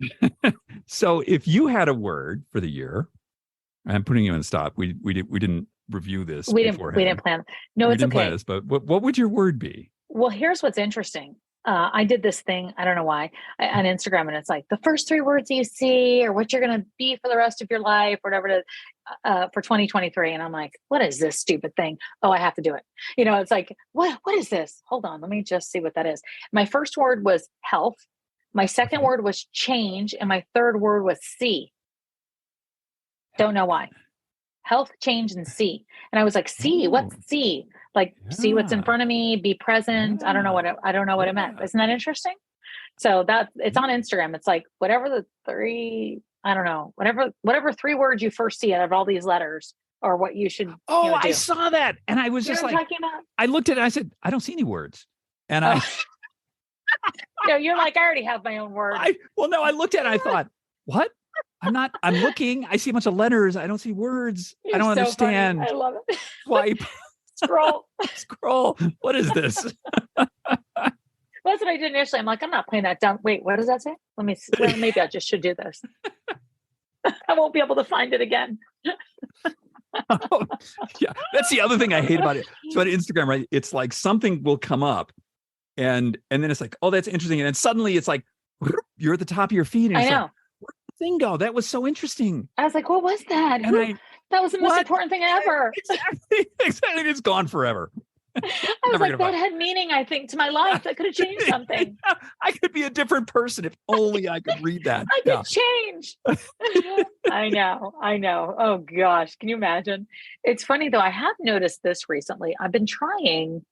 Speaker 1: So if you had a word for the year, I'm putting you on the stop. We didn't review this beforehand.
Speaker 2: We didn't plan. No, it's
Speaker 1: didn't
Speaker 2: okay.
Speaker 1: Plan this, but what would your word be?
Speaker 2: Well, here's what's interesting. I did this thing, I don't know why, on Instagram, and it's like the first 3 words you see or what you're going to be for the rest of your life, or whatever it is, for 2023. And I'm like, what is this stupid thing? Oh, I have to do it. It's like, what is this? Hold on. Let me just see what that is. My first word was health. My second word was change. And my third word was see. Don't know why. Health, change, and see. And I was like, see, what's see? Like, see what's in front of me, be present. I don't know what it meant. Isn't that interesting? So it's on Instagram. It's like whatever the 3, I don't know, whatever 3 words you first see out of all these letters, or what you should.
Speaker 1: Oh,
Speaker 2: do.
Speaker 1: I saw that, and I was just like,
Speaker 2: talking about?
Speaker 1: I looked at it. I said, I don't see any words, and
Speaker 2: you're like, I already have my own word.
Speaker 1: I looked at it. I thought, what? I'm looking. I see a bunch of letters. I don't see words. I don't understand.
Speaker 2: Funny. I love it.
Speaker 1: Swipe. Scroll. What is this?
Speaker 2: That's what I did initially. I'm like, I'm not playing that down. Wait, what does that say? Let me see. Well, maybe I just should do this. I won't be able to find it again.
Speaker 1: Yeah, that's the other thing I hate about it. So at Instagram, right? It's like something will come up, and then it's like, oh, that's interesting, and then suddenly it's like you're at the top of your feed. And
Speaker 2: I know.
Speaker 1: Like, where'd the thing go? That was so interesting.
Speaker 2: I was like, what was that?
Speaker 1: And
Speaker 2: that was the most important thing ever.
Speaker 1: Exactly. It's gone forever.
Speaker 2: I was like, that had meaning, I think, to my life. That could have changed something.
Speaker 1: Yeah, I could be a different person if only I could read that.
Speaker 2: I could change. I know. Oh gosh. Can you imagine? It's funny though. I have noticed this recently. I've been trying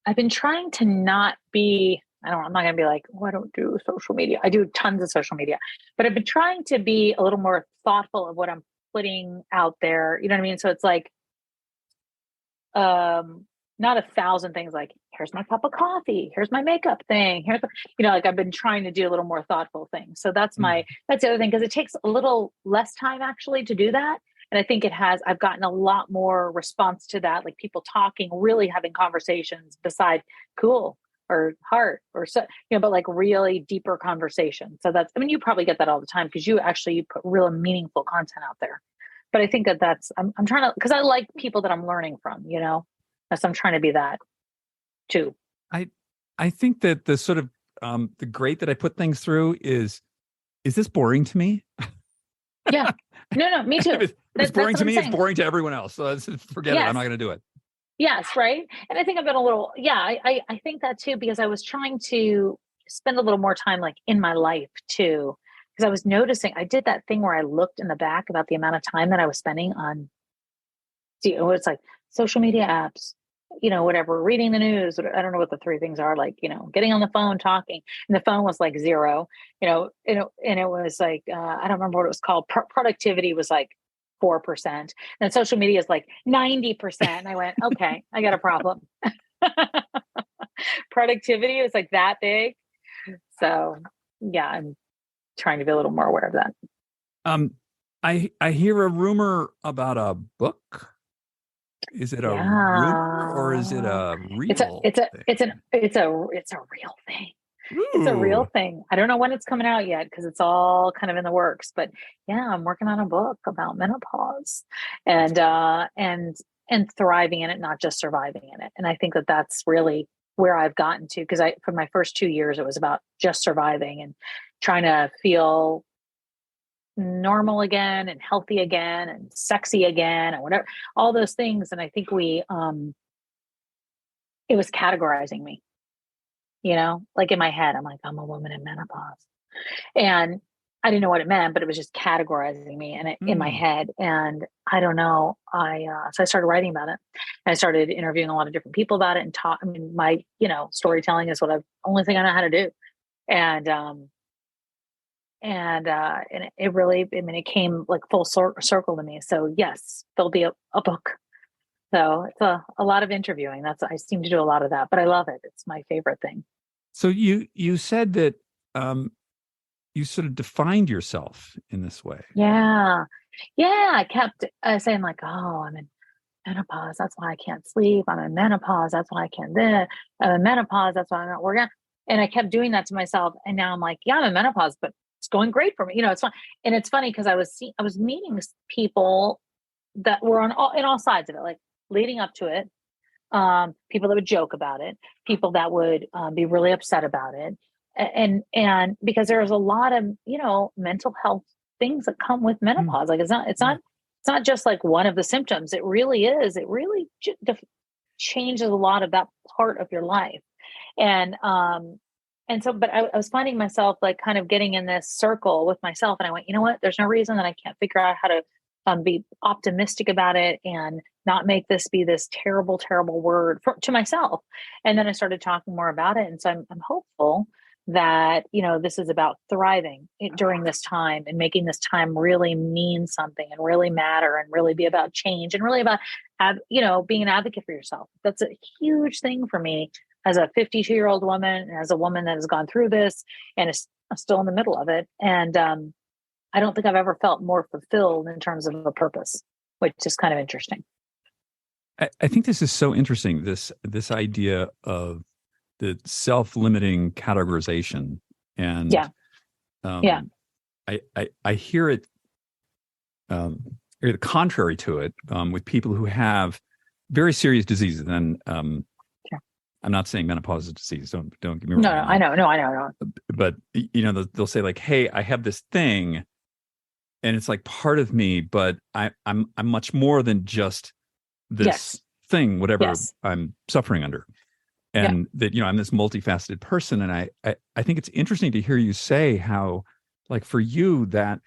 Speaker 2: to not be, I'm not going to be like, oh, I don't do social media. I do tons of social media, but I've been trying to be a little more thoughtful of what I'm putting out there. You know what I mean? So it's like, not 1,000 things like, here's my cup of coffee, here's my makeup thing, like I've been trying to do a little more thoughtful things. So that's the other thing, because it takes a little less time actually to do that. And I think I've gotten a lot more response to that, like people talking, really having conversations beside cool or heart or so, but like really deeper conversation. So you probably get that all the time because you put real meaningful content out there. But I think I'm trying to, because I like people that I'm learning from, so I'm trying to be that too.
Speaker 1: I think that the sort of the grade that I put things through is this boring to me?
Speaker 2: Yeah. No, me too.
Speaker 1: If it's boring to me, it's boring to everyone else. So forget it. I'm not going to do it.
Speaker 2: Yes. Right. And I think I've been a little, I think that too, because I was trying to spend a little more time like in my life too. Because I was noticing, I did that thing where I looked in the back about the amount of time that I was spending on, it's like social media apps, whatever, reading the news. I don't know what the 3 things are, like, getting on the phone, talking, and the phone was like 0, and it was like, I don't remember what it was called. Productivity was like 4%. And social media is like 90%. And I went, okay, I got a problem. Productivity is like that big. So yeah, I'm trying to be a little more aware of that.
Speaker 1: I hear a rumor about a book. Is it a rumor or is it a real thing?
Speaker 2: It's a real thing. Ooh. It's a real thing. I don't know when it's coming out yet because it's all kind of in the works, but yeah, I'm working on a book about menopause and thriving in it, not just surviving in it. And I think that that's really where I've gotten to, because for my first 2 years, it was about just surviving and trying to feel normal again and healthy again and sexy again and whatever, all those things. And I think it was categorizing me, like in my head, I'm like, I'm a woman in menopause. And I didn't know what it meant, but it was just categorizing me in my head. And I don't know. So I started writing about it. And I started interviewing a lot of different people about it and my, storytelling is only thing I know how to do. And it really, it came like full circle to me. So yes, there'll be a book. So it's a lot of interviewing. I seem to do a lot of that, but I love it. It's my favorite thing.
Speaker 1: So you said that, you sort of defined yourself in this way.
Speaker 2: Yeah. Yeah. I kept saying like, oh, I'm in menopause. That's why I can't sleep. I'm in menopause. That's why I can't this. I'm in menopause. That's why I'm not working. And I kept doing that to myself. And now I'm like, yeah, I'm in menopause, but it's going great for me. It's fun. And it's funny because I was meeting people that were in all sides of it, like leading up to it. People that would joke about it, people that would be really upset about it. And because there's a lot of, mental health things that come with menopause. Like it's not just like one of the symptoms. It really is. It really changes a lot of that part of your life. And so, but I was finding myself like kind of getting in this circle with myself. And I went, you know what? There's no reason that I can't figure out how to be optimistic about it and not make this be this terrible, terrible word to myself. And then I started talking more about it. And so I'm hopeful that, this is about thriving during this time and making this time really mean something and really matter and really be about change and really about, being an advocate for yourself. That's a huge thing for me as a 52-year-old woman, as a woman that has gone through this and is still in the middle of it. And I don't think I've ever felt more fulfilled in terms of a purpose, which is kind of interesting.
Speaker 1: I think this is so interesting, this idea of the self-limiting categorization. And I hear it the contrary to it with people who have very serious diseases. And I'm not saying menopause is a disease. Don't get me wrong.
Speaker 2: No, I know.
Speaker 1: But they'll say like, "Hey, I have this thing, and it's like part of me, but I'm much more than just this thing, whatever I'm suffering under." And that, I'm this multifaceted person. And I think it's interesting to hear you say how, like, for you, that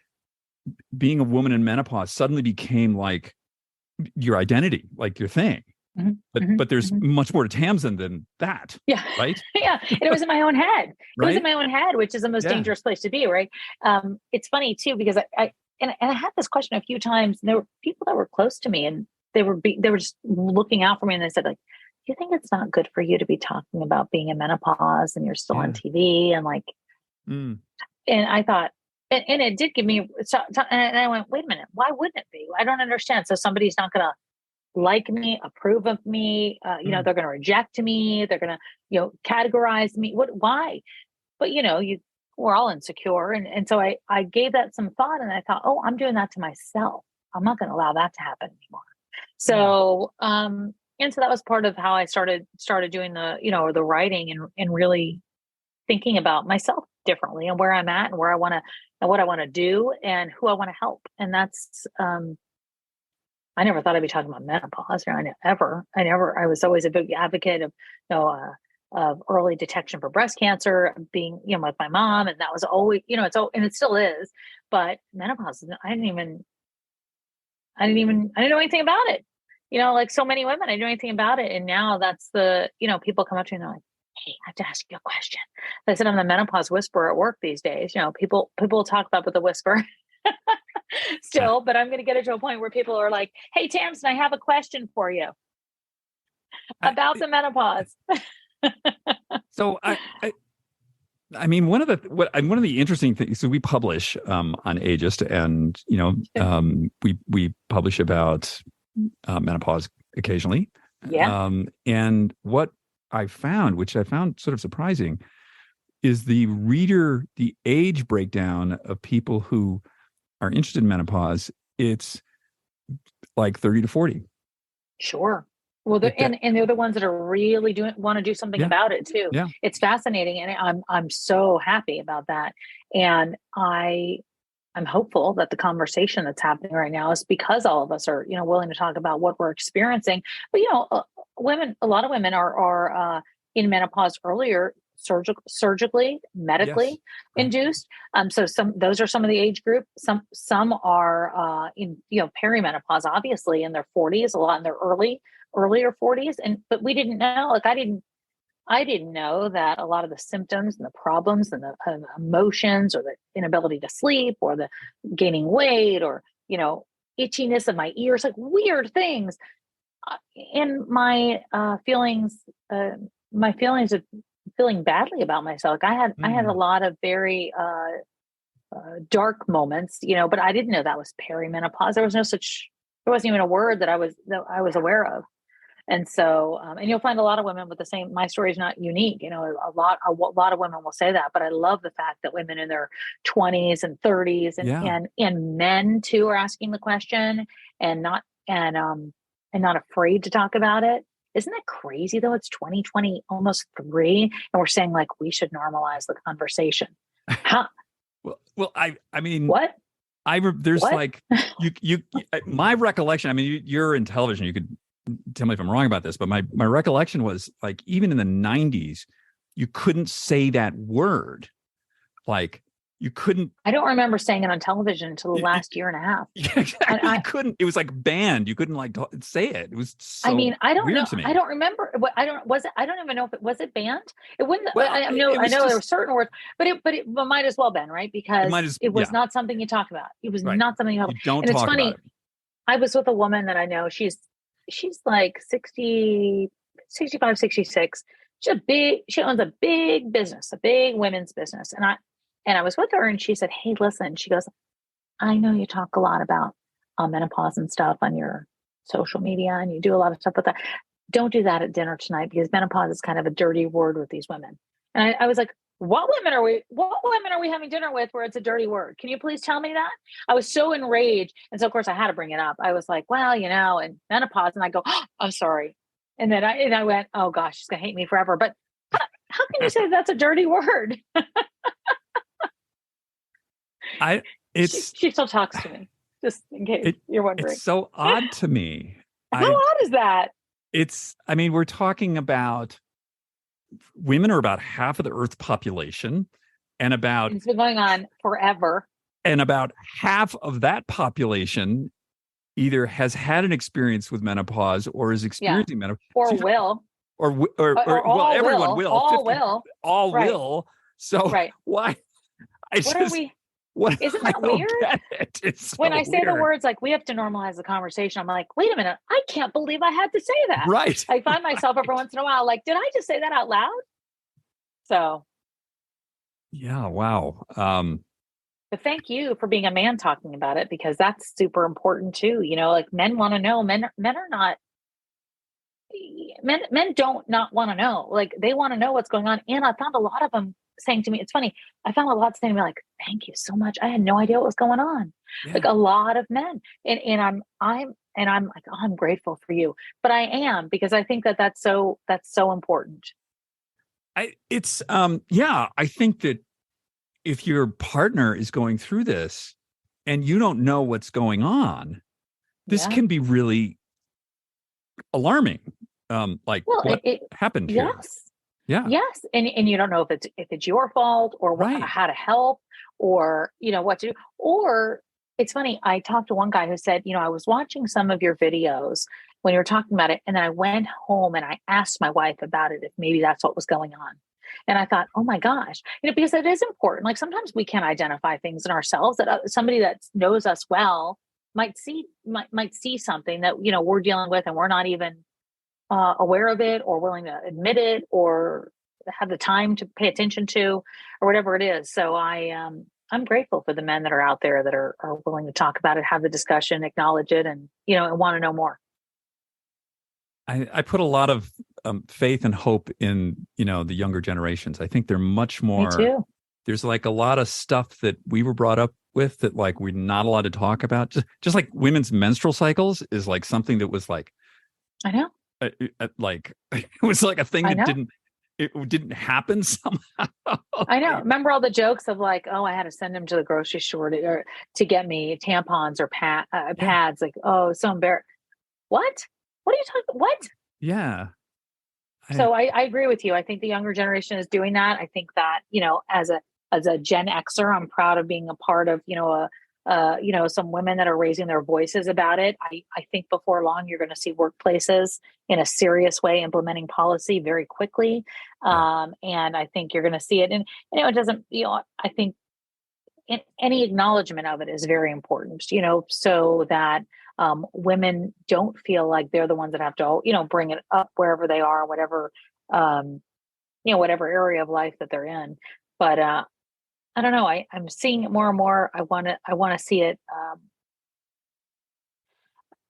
Speaker 1: being a woman in menopause suddenly became like your identity, like your thing.
Speaker 2: Mm-hmm.
Speaker 1: But there's much more to Tamsen than that. Yeah. Right.
Speaker 2: Yeah. And it was in my own head. It was in my own head, which is the most dangerous place to be. Right. It's funny too, because I had this question a few times, and there were people that were close to me, and they were just looking out for me. And they said, like, do you think it's not good for you to be talking about being in menopause and you're still on TV? And like, and I thought, and it did give me, and I went, wait a minute, why wouldn't it be? I don't understand. So somebody's not going to like me, approve of me, they're going to reject me. They're going to, categorize me. Why? But, we're all insecure. And so I gave that some thought, and I thought, oh, I'm doing that to myself. I'm not going to allow that to happen anymore. So, and so that was part of how I started doing the writing and really thinking about myself differently and where I'm at and where I want to, and what I want to do and who I want to help. And that's, I never thought I'd be talking about menopause. I was always a big advocate of, of early detection for breast cancer, being, with my mom. And that was always, and it still is, but menopause, I didn't know anything about it. Like so many women, I didn't know anything about it. And now that's people come up to me and they're like, hey, I have to ask you a question. I said, I'm the menopause whisperer at work these days. People talk about with the whisper still, but I'm going to get it to a point where people are like, hey, Tamsen, I have a question for you about the menopause.
Speaker 1: So I mean, one of the interesting things, so we publish on Ageist, and we publish about menopause occasionally. And what I found, which I found sort of surprising, is the age breakdown of people who are interested in menopause. It's like 30 to 40.
Speaker 2: Sure. Well, and they're the ones that are really want to do something about it too.
Speaker 1: Yeah.
Speaker 2: It's fascinating. And I'm so happy about that. And I'm hopeful that the conversation that's happening right now is because all of us are, willing to talk about what we're experiencing. But, a lot of women are in menopause earlier, surgically, medically induced. So those are some of the age group. Some are in, perimenopause, obviously in their 40s, a lot in their earlier 40s. But we didn't know, like I didn't know that a lot of the symptoms and the problems and the emotions or the inability to sleep or the gaining weight or, itchiness of my ears, like weird things. And my feelings of feeling badly about myself. Like I had a lot of very dark moments, but I didn't know that was perimenopause. There wasn't even a word that I was aware of. And so, and you'll find a lot of women with the same, my story is not unique. A lot of women will say that, but I love the fact that women in their 20s and 30s and men too are asking the question and not afraid to talk about it. Isn't that crazy though? It's 2020, almost 3, and we're saying like we should normalize the conversation. How?
Speaker 1: Well, I mean,
Speaker 2: what?
Speaker 1: There's
Speaker 2: what?
Speaker 1: like my recollection. I mean, you're in television. You could tell me if I'm wrong about this, but my recollection was like even in the 90s, you couldn't say that word. Like you couldn't.
Speaker 2: I don't remember saying it on television until the last year and a half.
Speaker 1: Yeah, exactly. You couldn't. It was like banned. You couldn't like say it. It was so.
Speaker 2: I mean, I don't
Speaker 1: weird
Speaker 2: know.
Speaker 1: To me.
Speaker 2: I don't remember. I don't even know if it was banned. It wouldn't.
Speaker 1: Well,
Speaker 2: I know there were certain words, but it might as well been, right? Because it was not something you talk about. It was not something you
Speaker 1: don't.
Speaker 2: And
Speaker 1: talk
Speaker 2: it's funny.
Speaker 1: About it.
Speaker 2: I was with a woman that I know. She's like 60, 65, 66. She owns a big business, a big women's business. And I was with her and she said, "Hey, listen," she goes, "I know you talk a lot about menopause and stuff on your social media and you do a lot of stuff with that. Don't do that at dinner tonight because menopause is kind of a dirty word with these women." And I was like, what women are we having dinner with where it's a dirty word? Can you please tell me that? I was so enraged. And so of course I had to bring it up. I was like, well, and menopause. And I go, "Oh, I'm sorry." And then I went, "Oh gosh, she's gonna hate me forever." But how can you say that's a dirty word? She still talks to me, just in case you're wondering.
Speaker 1: It's so odd to me.
Speaker 2: How odd is that?
Speaker 1: I mean, we're talking about women are about half of the Earth's population, and
Speaker 2: it's been going on forever.
Speaker 1: And about half of that population either has had an experience with menopause or is experiencing menopause,
Speaker 2: or will,
Speaker 1: or well, everyone will. All
Speaker 2: right.
Speaker 1: will. So why?
Speaker 2: Isn't that weird? When I say the words like we have to normalize the conversation, I'm like, wait a minute, I can't believe I had to say that.
Speaker 1: Right.
Speaker 2: I find myself every once in a while like, did I just say that out loud? So
Speaker 1: yeah, wow.
Speaker 2: But thank you for being a man talking about it, because that's super important too. Like men want to know. Men are not. Men don't not want to know. Like they want to know what's going on. And I found a lot of them saying to me, it's funny. I found a lot saying to me like, "Thank you so much. I had no idea what was going on." Yeah. Like a lot of men, and I'm like, "Oh, I'm grateful for you," but I am, because I think that's so important.
Speaker 1: I think that if your partner is going through this and you don't know what's going on, this can be really alarming. What happened here?
Speaker 2: Yes.
Speaker 1: Yeah.
Speaker 2: Yes. And you don't know if it's your fault or how to help or, what to do. Or it's funny. I talked to one guy who said, I was watching some of your videos when you were talking about it. And then I went home and I asked my wife about it, if maybe that's what was going on. And I thought, oh my gosh, because it is important. Like sometimes we can identify things in ourselves that somebody that knows us well might see something that, we're dealing with and we're not even aware of it or willing to admit it or have the time to pay attention to or whatever it is. So I'm grateful for the men that are out there that are willing to talk about it, have the discussion, acknowledge it, and, and want to know more.
Speaker 1: I put a lot of faith and hope in, the younger generations. I think they're much more.
Speaker 2: Me too.
Speaker 1: There's like a lot of stuff that we were brought up with that like we're not allowed to talk about. Just like women's menstrual cycles is like something that was like,
Speaker 2: I know.
Speaker 1: Like it was like a thing that didn't happen somehow.
Speaker 2: I know. Remember all the jokes of like, oh, I had to send him to the grocery store to get me tampons or pads. Like, oh, so embarrassed. What are you talking? What?
Speaker 1: Yeah.
Speaker 2: So I agree with you. I think the younger generation is doing that. I think that, as a Gen Xer, I'm proud of being a part of, some women that are raising their voices about it. I think before long, you're going to see workplaces in a serious way implementing policy very quickly. And I think you're going to see it. And, it doesn't, I think any acknowledgement of it is very important, so that women don't feel like they're the ones that have to, bring it up wherever they are, whatever, whatever area of life that they're in. But I don't know. I'm seeing it more and more. I want to see it.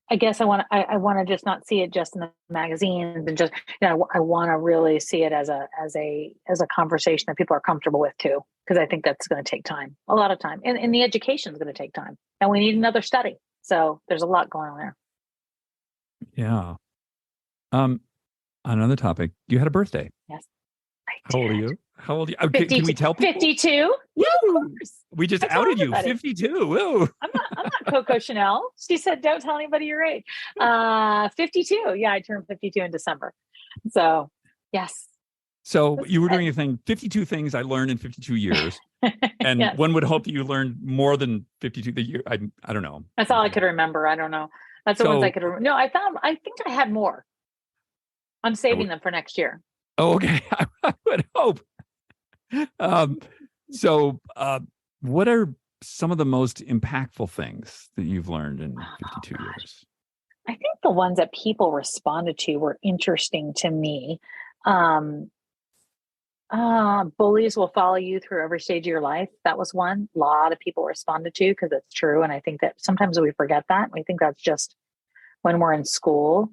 Speaker 2: I guess I want to just not see it just in the magazines and just, I want to really see it as a conversation that people are comfortable with too. Cause I think that's going to take time, a lot of time, and the education is going to take time, and we need another study. So there's a lot going on there.
Speaker 1: Yeah. On another topic, you had a birthday.
Speaker 2: Yes.
Speaker 1: How old are you? How old are you? Can we tell people?
Speaker 2: 52. Yeah, of course.
Speaker 1: We just outed you. 52. Woo.
Speaker 2: I'm not Coco Chanel. She said, "Don't tell anybody your age." 52. Yeah, I turned 52 in December. So, yes.
Speaker 1: So you were doing a thing. 52 things I learned in 52 years, and
Speaker 2: yes.
Speaker 1: One would hope that you learned more than 52. The year. I don't know.
Speaker 2: That's all I could remember. I don't know. That's the ones I could remember. No, I think I had more. I'm saving them for next year.
Speaker 1: Oh, okay. I would hope. What are some of the most impactful things that you've learned in 52 years?
Speaker 2: I think the ones that people responded to were interesting to me. Bullies will follow you through every stage of your life. That was one. A lot of people responded to because it's true. And I think that sometimes we forget that. We think that's just when we're in school.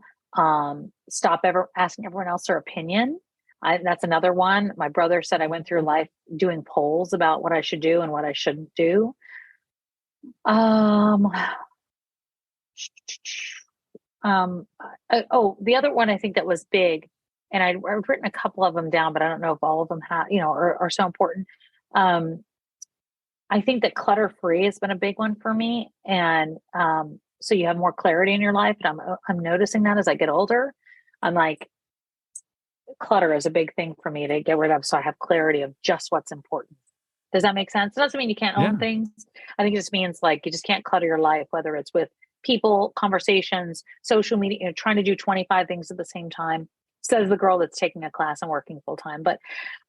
Speaker 2: Stop ever asking everyone else their opinion. That's another one. My brother said I went through life doing polls about what I should do and what I shouldn't do. The other one I think that was big, and I've written a couple of them down, but I don't know if all of them are so important. I think that clutter-free has been a big one for me, and so you have more clarity in your life. And I'm noticing that as I get older, I'm like, clutter is a big thing for me to get rid of, so I have clarity of just what's important. Does that make sense? It doesn't mean you can't own things. I think it just means like you just can't clutter your life, whether it's with people, conversations, social media, trying to do 25 things at the same time. Says the girl that's taking a class and working full time. But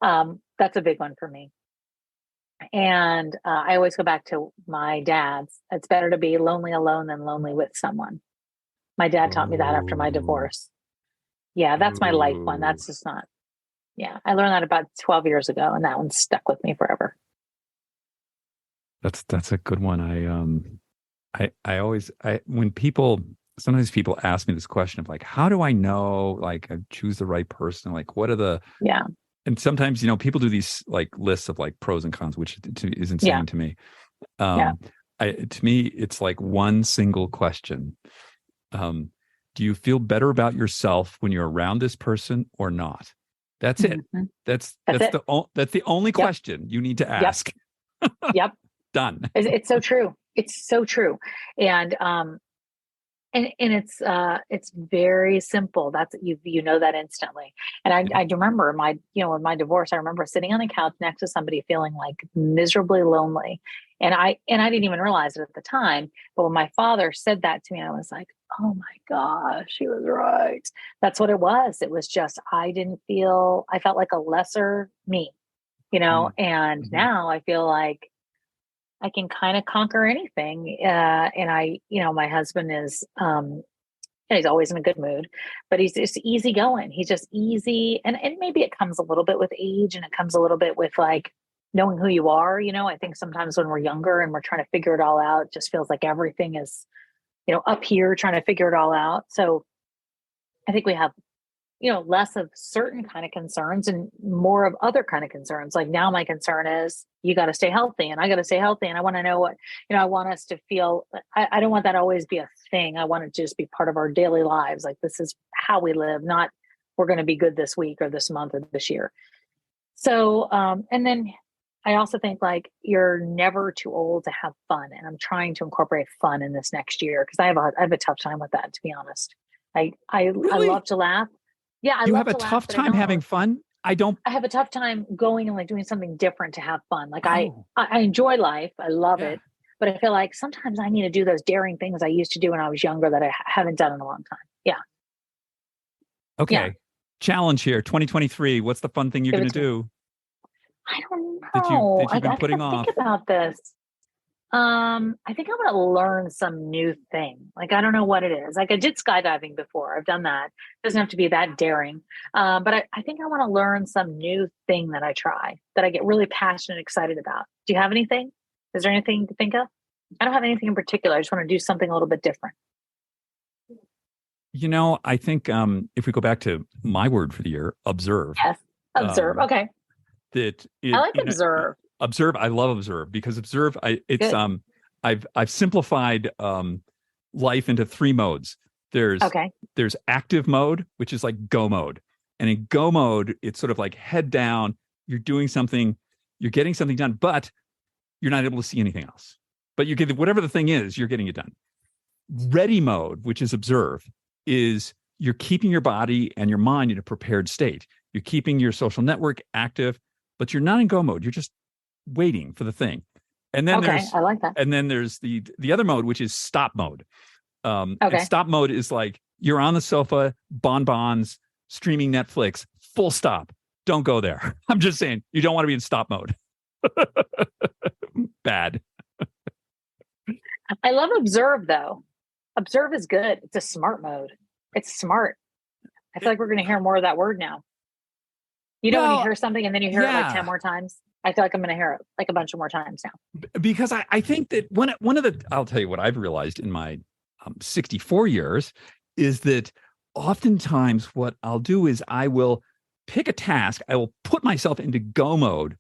Speaker 2: that's a big one for me. And I always go back to my dad's. It's better to be lonely alone than lonely with someone. My dad taught me that after my divorce. Yeah, that's my life one. That's just not. Yeah, I learned that about 12 years ago, and that one stuck with me forever.
Speaker 1: That's a good one. Sometimes people ask me this question of like, how do I know, like, I choose the right person? Like, what are the, and sometimes, people do these like lists of like pros and cons, which is insane to me. To me, it's like one single question. Do you feel better about yourself when you're around this person or not? That's it. That's the only question you need to ask.
Speaker 2: Yep.
Speaker 1: Done.
Speaker 2: It's so true. It's so true. And it's very simple. That's you know that instantly. And I remember with my divorce, I remember sitting on the couch next to somebody feeling like miserably lonely. And I didn't even realize it at the time. But when my father said that to me, I was like, oh my gosh, he was right. That's what it was. It was just, I felt like a lesser me, and now I feel like I can kind of conquer anything. And my husband is, and he's always in a good mood, but he's just easygoing. He's just easy. And maybe it comes a little bit with age, and it comes a little bit with like knowing who you are. I think sometimes when we're younger and we're trying to figure it all out, it just feels like everything is, up here trying to figure it all out. So I think we have, less of certain kind of concerns and more of other kind of concerns. Like now my concern is you got to stay healthy and I got to stay healthy. And I want to know what, I want us to feel, I don't want that to always be a thing. I want it to just be part of our daily lives. Like this is how we live, not we're going to be good this week or this month or this year. So, and then I also think like you're never too old to have fun. And I'm trying to incorporate fun in this next year because I have a tough time with that, to be honest. I love to laugh. Yeah, I love to laugh. You have a
Speaker 1: tough time having fun? I
Speaker 2: have a tough time going and like doing something different to have fun. Like I enjoy life. I love it. But I feel like sometimes I need to do those daring things I used to do when I was younger that I haven't done in a long time. Yeah.
Speaker 1: Okay. Yeah. Challenge here, 2023. What's the fun thing you're going to do?
Speaker 2: I don't know.
Speaker 1: That you've been putting off?
Speaker 2: Think about this. I think I want to learn some new thing. Like, I don't know what it is. Like, I did skydiving before. I've done that. It doesn't have to be that daring. But I think I want to learn some new thing that I try that I get really passionate and excited about. Do you have anything? Is there anything to think of? I don't have anything in particular. I just want to do something a little bit different.
Speaker 1: I think if we go back to my word for the year, observe.
Speaker 2: Yes. Observe. Okay.
Speaker 1: I
Speaker 2: like observe.
Speaker 1: Observe. I love observe because observe.
Speaker 2: Good.
Speaker 1: I've simplified life into three modes. There's active mode, which is like go mode, and in go mode, it's sort of like head down. You're doing something, you're getting something done, but you're not able to see anything else. But you get whatever the thing is, you're getting it done. Ready mode, which is observe, is you're keeping your body and your mind in a prepared state. You're keeping your social network active, but you're not in go mode. You're just waiting for the thing. And then
Speaker 2: I like that.
Speaker 1: And then there's the other mode, which is stop mode. And stop mode is like you're on the sofa, bonbons, streaming Netflix, full stop. Don't go there. I'm just saying you don't want to be in stop mode. Bad.
Speaker 2: I love observe though. Observe is good. It's a smart mode. It's smart. I feel like we're going to hear more of that word now. When you hear something and then you hear it like 10 more times. I feel like I'm going to hear it like a bunch of more times now.
Speaker 1: Because I think that I'll tell you what I've realized in my 64 years is that oftentimes what I'll do is I will pick a task. I will put myself into go mode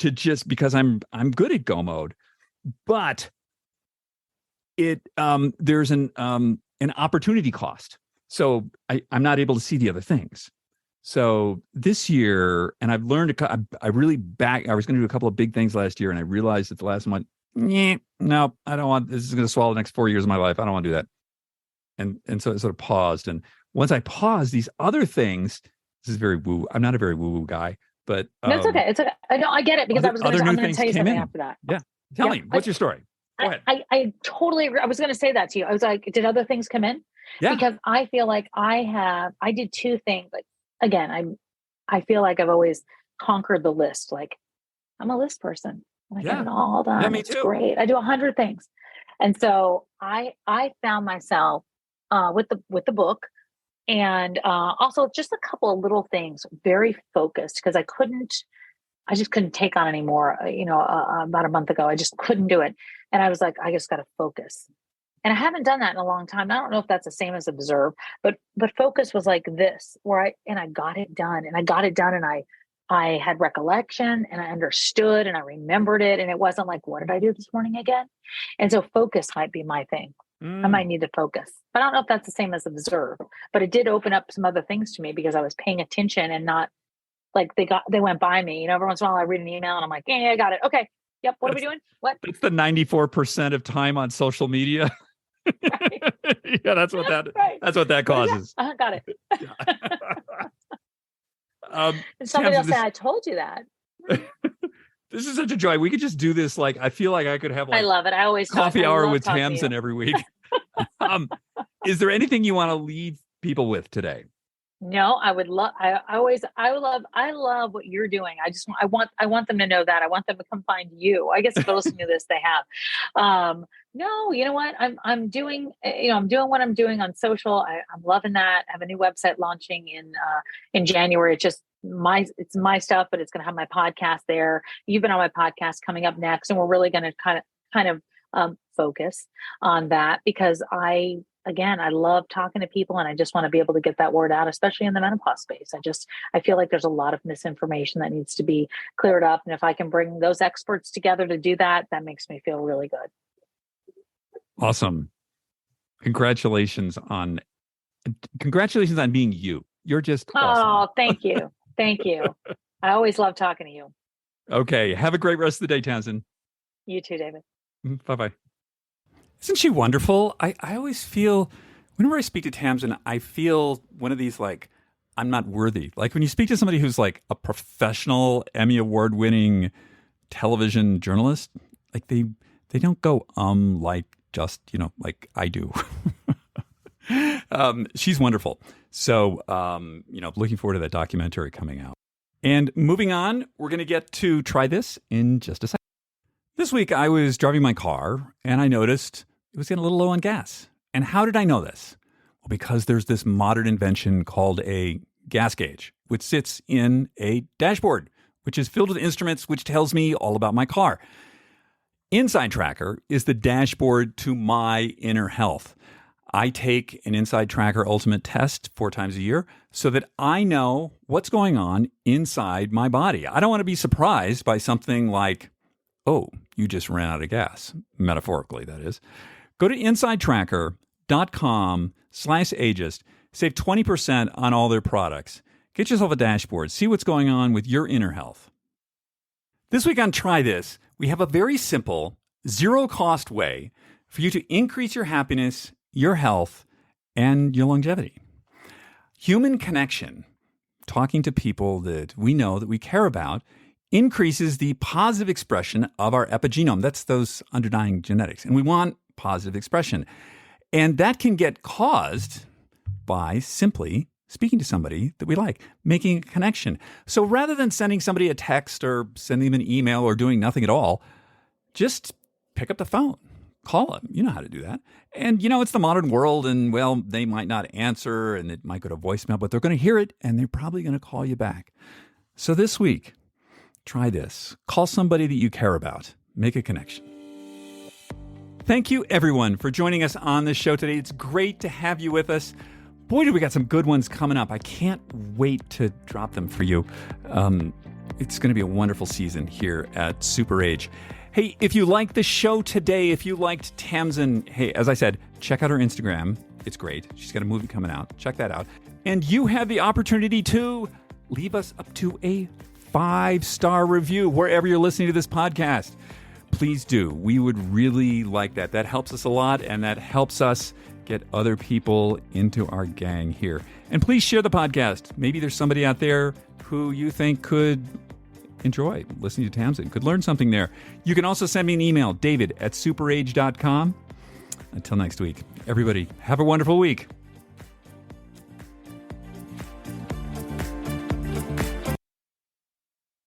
Speaker 1: to just because I'm good at go mode, but there's an opportunity cost. So I'm not able to see the other things. So this year, and I've learned, I was going to do a couple of big things last year, and I realized that the last one, no, I don't want, this is going to swallow the next 4 years of my life. I don't want to do that. And so I sort of paused. And once I paused, these other things, this is very woo. I'm not a very woo-woo guy, but.
Speaker 2: No, it's okay. It's okay. I get it because I'm going to tell you something after that.
Speaker 1: Yeah. Tell me, what's your story? Go ahead.
Speaker 2: I totally agree. I was going to say that to you. I was like, did other things come in?
Speaker 1: Yeah.
Speaker 2: Because I feel like I did two things. Like, again, I feel like I've always conquered the list. Like, I'm a list person. I get it all done.
Speaker 1: Yeah, me
Speaker 2: it's
Speaker 1: too.
Speaker 2: Great. I do 100 things. And so I found myself with the book and also just a couple of little things, very focused because I just couldn't take on anymore. About a month ago, I just couldn't do it. And I was like, I just got to focus. And I haven't done that in a long time. I don't know if that's the same as observe, but focus was like this, where I got it done, and I had recollection, and I understood, and I remembered it, and it wasn't like, what did I do this morning again? And so focus might be my thing. I might need to focus, but I don't know if that's the same as observe. But it did open up some other things to me because I was paying attention and not like they went by me. Every once in a while I read an email and I'm like, yeah, I got it. Okay, yep. What are we doing? What?
Speaker 1: It's the 94% of time on social media.
Speaker 2: Right.
Speaker 1: Yeah, that's what that causes.
Speaker 2: Got it. And somebody else said, I told you that.
Speaker 1: This is such a joy. We could just do this. Like, I feel like I could have
Speaker 2: I love it. I always
Speaker 1: coffee hour with Tamsen every week. Is there anything you want to leave people with today?
Speaker 2: No, I would love, I love what you're doing. I want them to know that. I want them to come find you. I guess if they're listening to this, they have. No, you know what? I'm doing what I'm doing on social. I'm loving that. I have a new website launching in January. It's my stuff, but it's going to have my podcast there. You've been on my podcast coming up next, and we're really going to kind of focus on that because I love talking to people, and I just want to be able to get that word out, especially in the menopause space. I feel like there's a lot of misinformation that needs to be cleared up. And if I can bring those experts together to do that, that makes me feel really good.
Speaker 1: Awesome. Congratulations on being you. You're just awesome.
Speaker 2: Oh, thank you. Thank you. I always love talking to you.
Speaker 1: Okay. Have a great rest of the day, Tamsen.
Speaker 2: You too, David.
Speaker 1: Bye-bye. Isn't she wonderful? I always feel, whenever I speak to Tamsen, I feel one of these, like, I'm not worthy. Like when you speak to somebody who's like a professional Emmy Award-winning television journalist, like they don't go, like just, like I do. She's wonderful. So, looking forward to that documentary coming out. And moving on, we're going to get to try this in just a second. This week, I was driving my car and I noticed it was getting a little low on gas. And how did I know this? Well, because there's this modern invention called a gas gauge, which sits in a dashboard, which is filled with instruments, which tells me all about my car. Inside Tracker is the dashboard to my inner health. I take an Inside Tracker Ultimate test 4 times a year so that I know what's going on inside my body. I don't want to be surprised by something like, oh, you just ran out of gas, metaphorically, that is. Go to insidetracker.com/ageist, save 20% on all their products. Get yourself a dashboard, see what's going on with your inner health. This week on Try This, we have a very simple, zero-cost way for you to increase your happiness, your health, and your longevity. Human connection, talking to people that we know, that we care about, increases the positive expression of our epigenome. That's those underlying genetics. And we want positive expression. And that can get caused by simply speaking to somebody that we like, making a connection. So rather than sending somebody a text or sending them an email or doing nothing at all, just pick up the phone, call them. You know how to do that. And, it's the modern world and, well, they might not answer and it might go to voicemail, but they're going to hear it and they're probably going to call you back. So this week, try this. Call somebody that you care about. Make a connection. Thank you, everyone, for joining us on this show today. It's great to have you with us. Boy, do we got some good ones coming up. I can't wait to drop them for you. It's going to be a wonderful season here at Super Age. Hey, if you liked the show today, if you liked Tamsen, hey, as I said, check out her Instagram. It's great. She's got a movie coming out. Check that out. And you have the opportunity to leave us up to a 5-star review wherever you're listening to this podcast. Please do. We would really like that. That helps us a lot, and that helps us get other people into our gang here. And please share the podcast. Maybe there's somebody out there who you think could enjoy listening to Tamsen, could learn something there. You can also send me an email, david@superage.com. Until next week, everybody, have a wonderful week.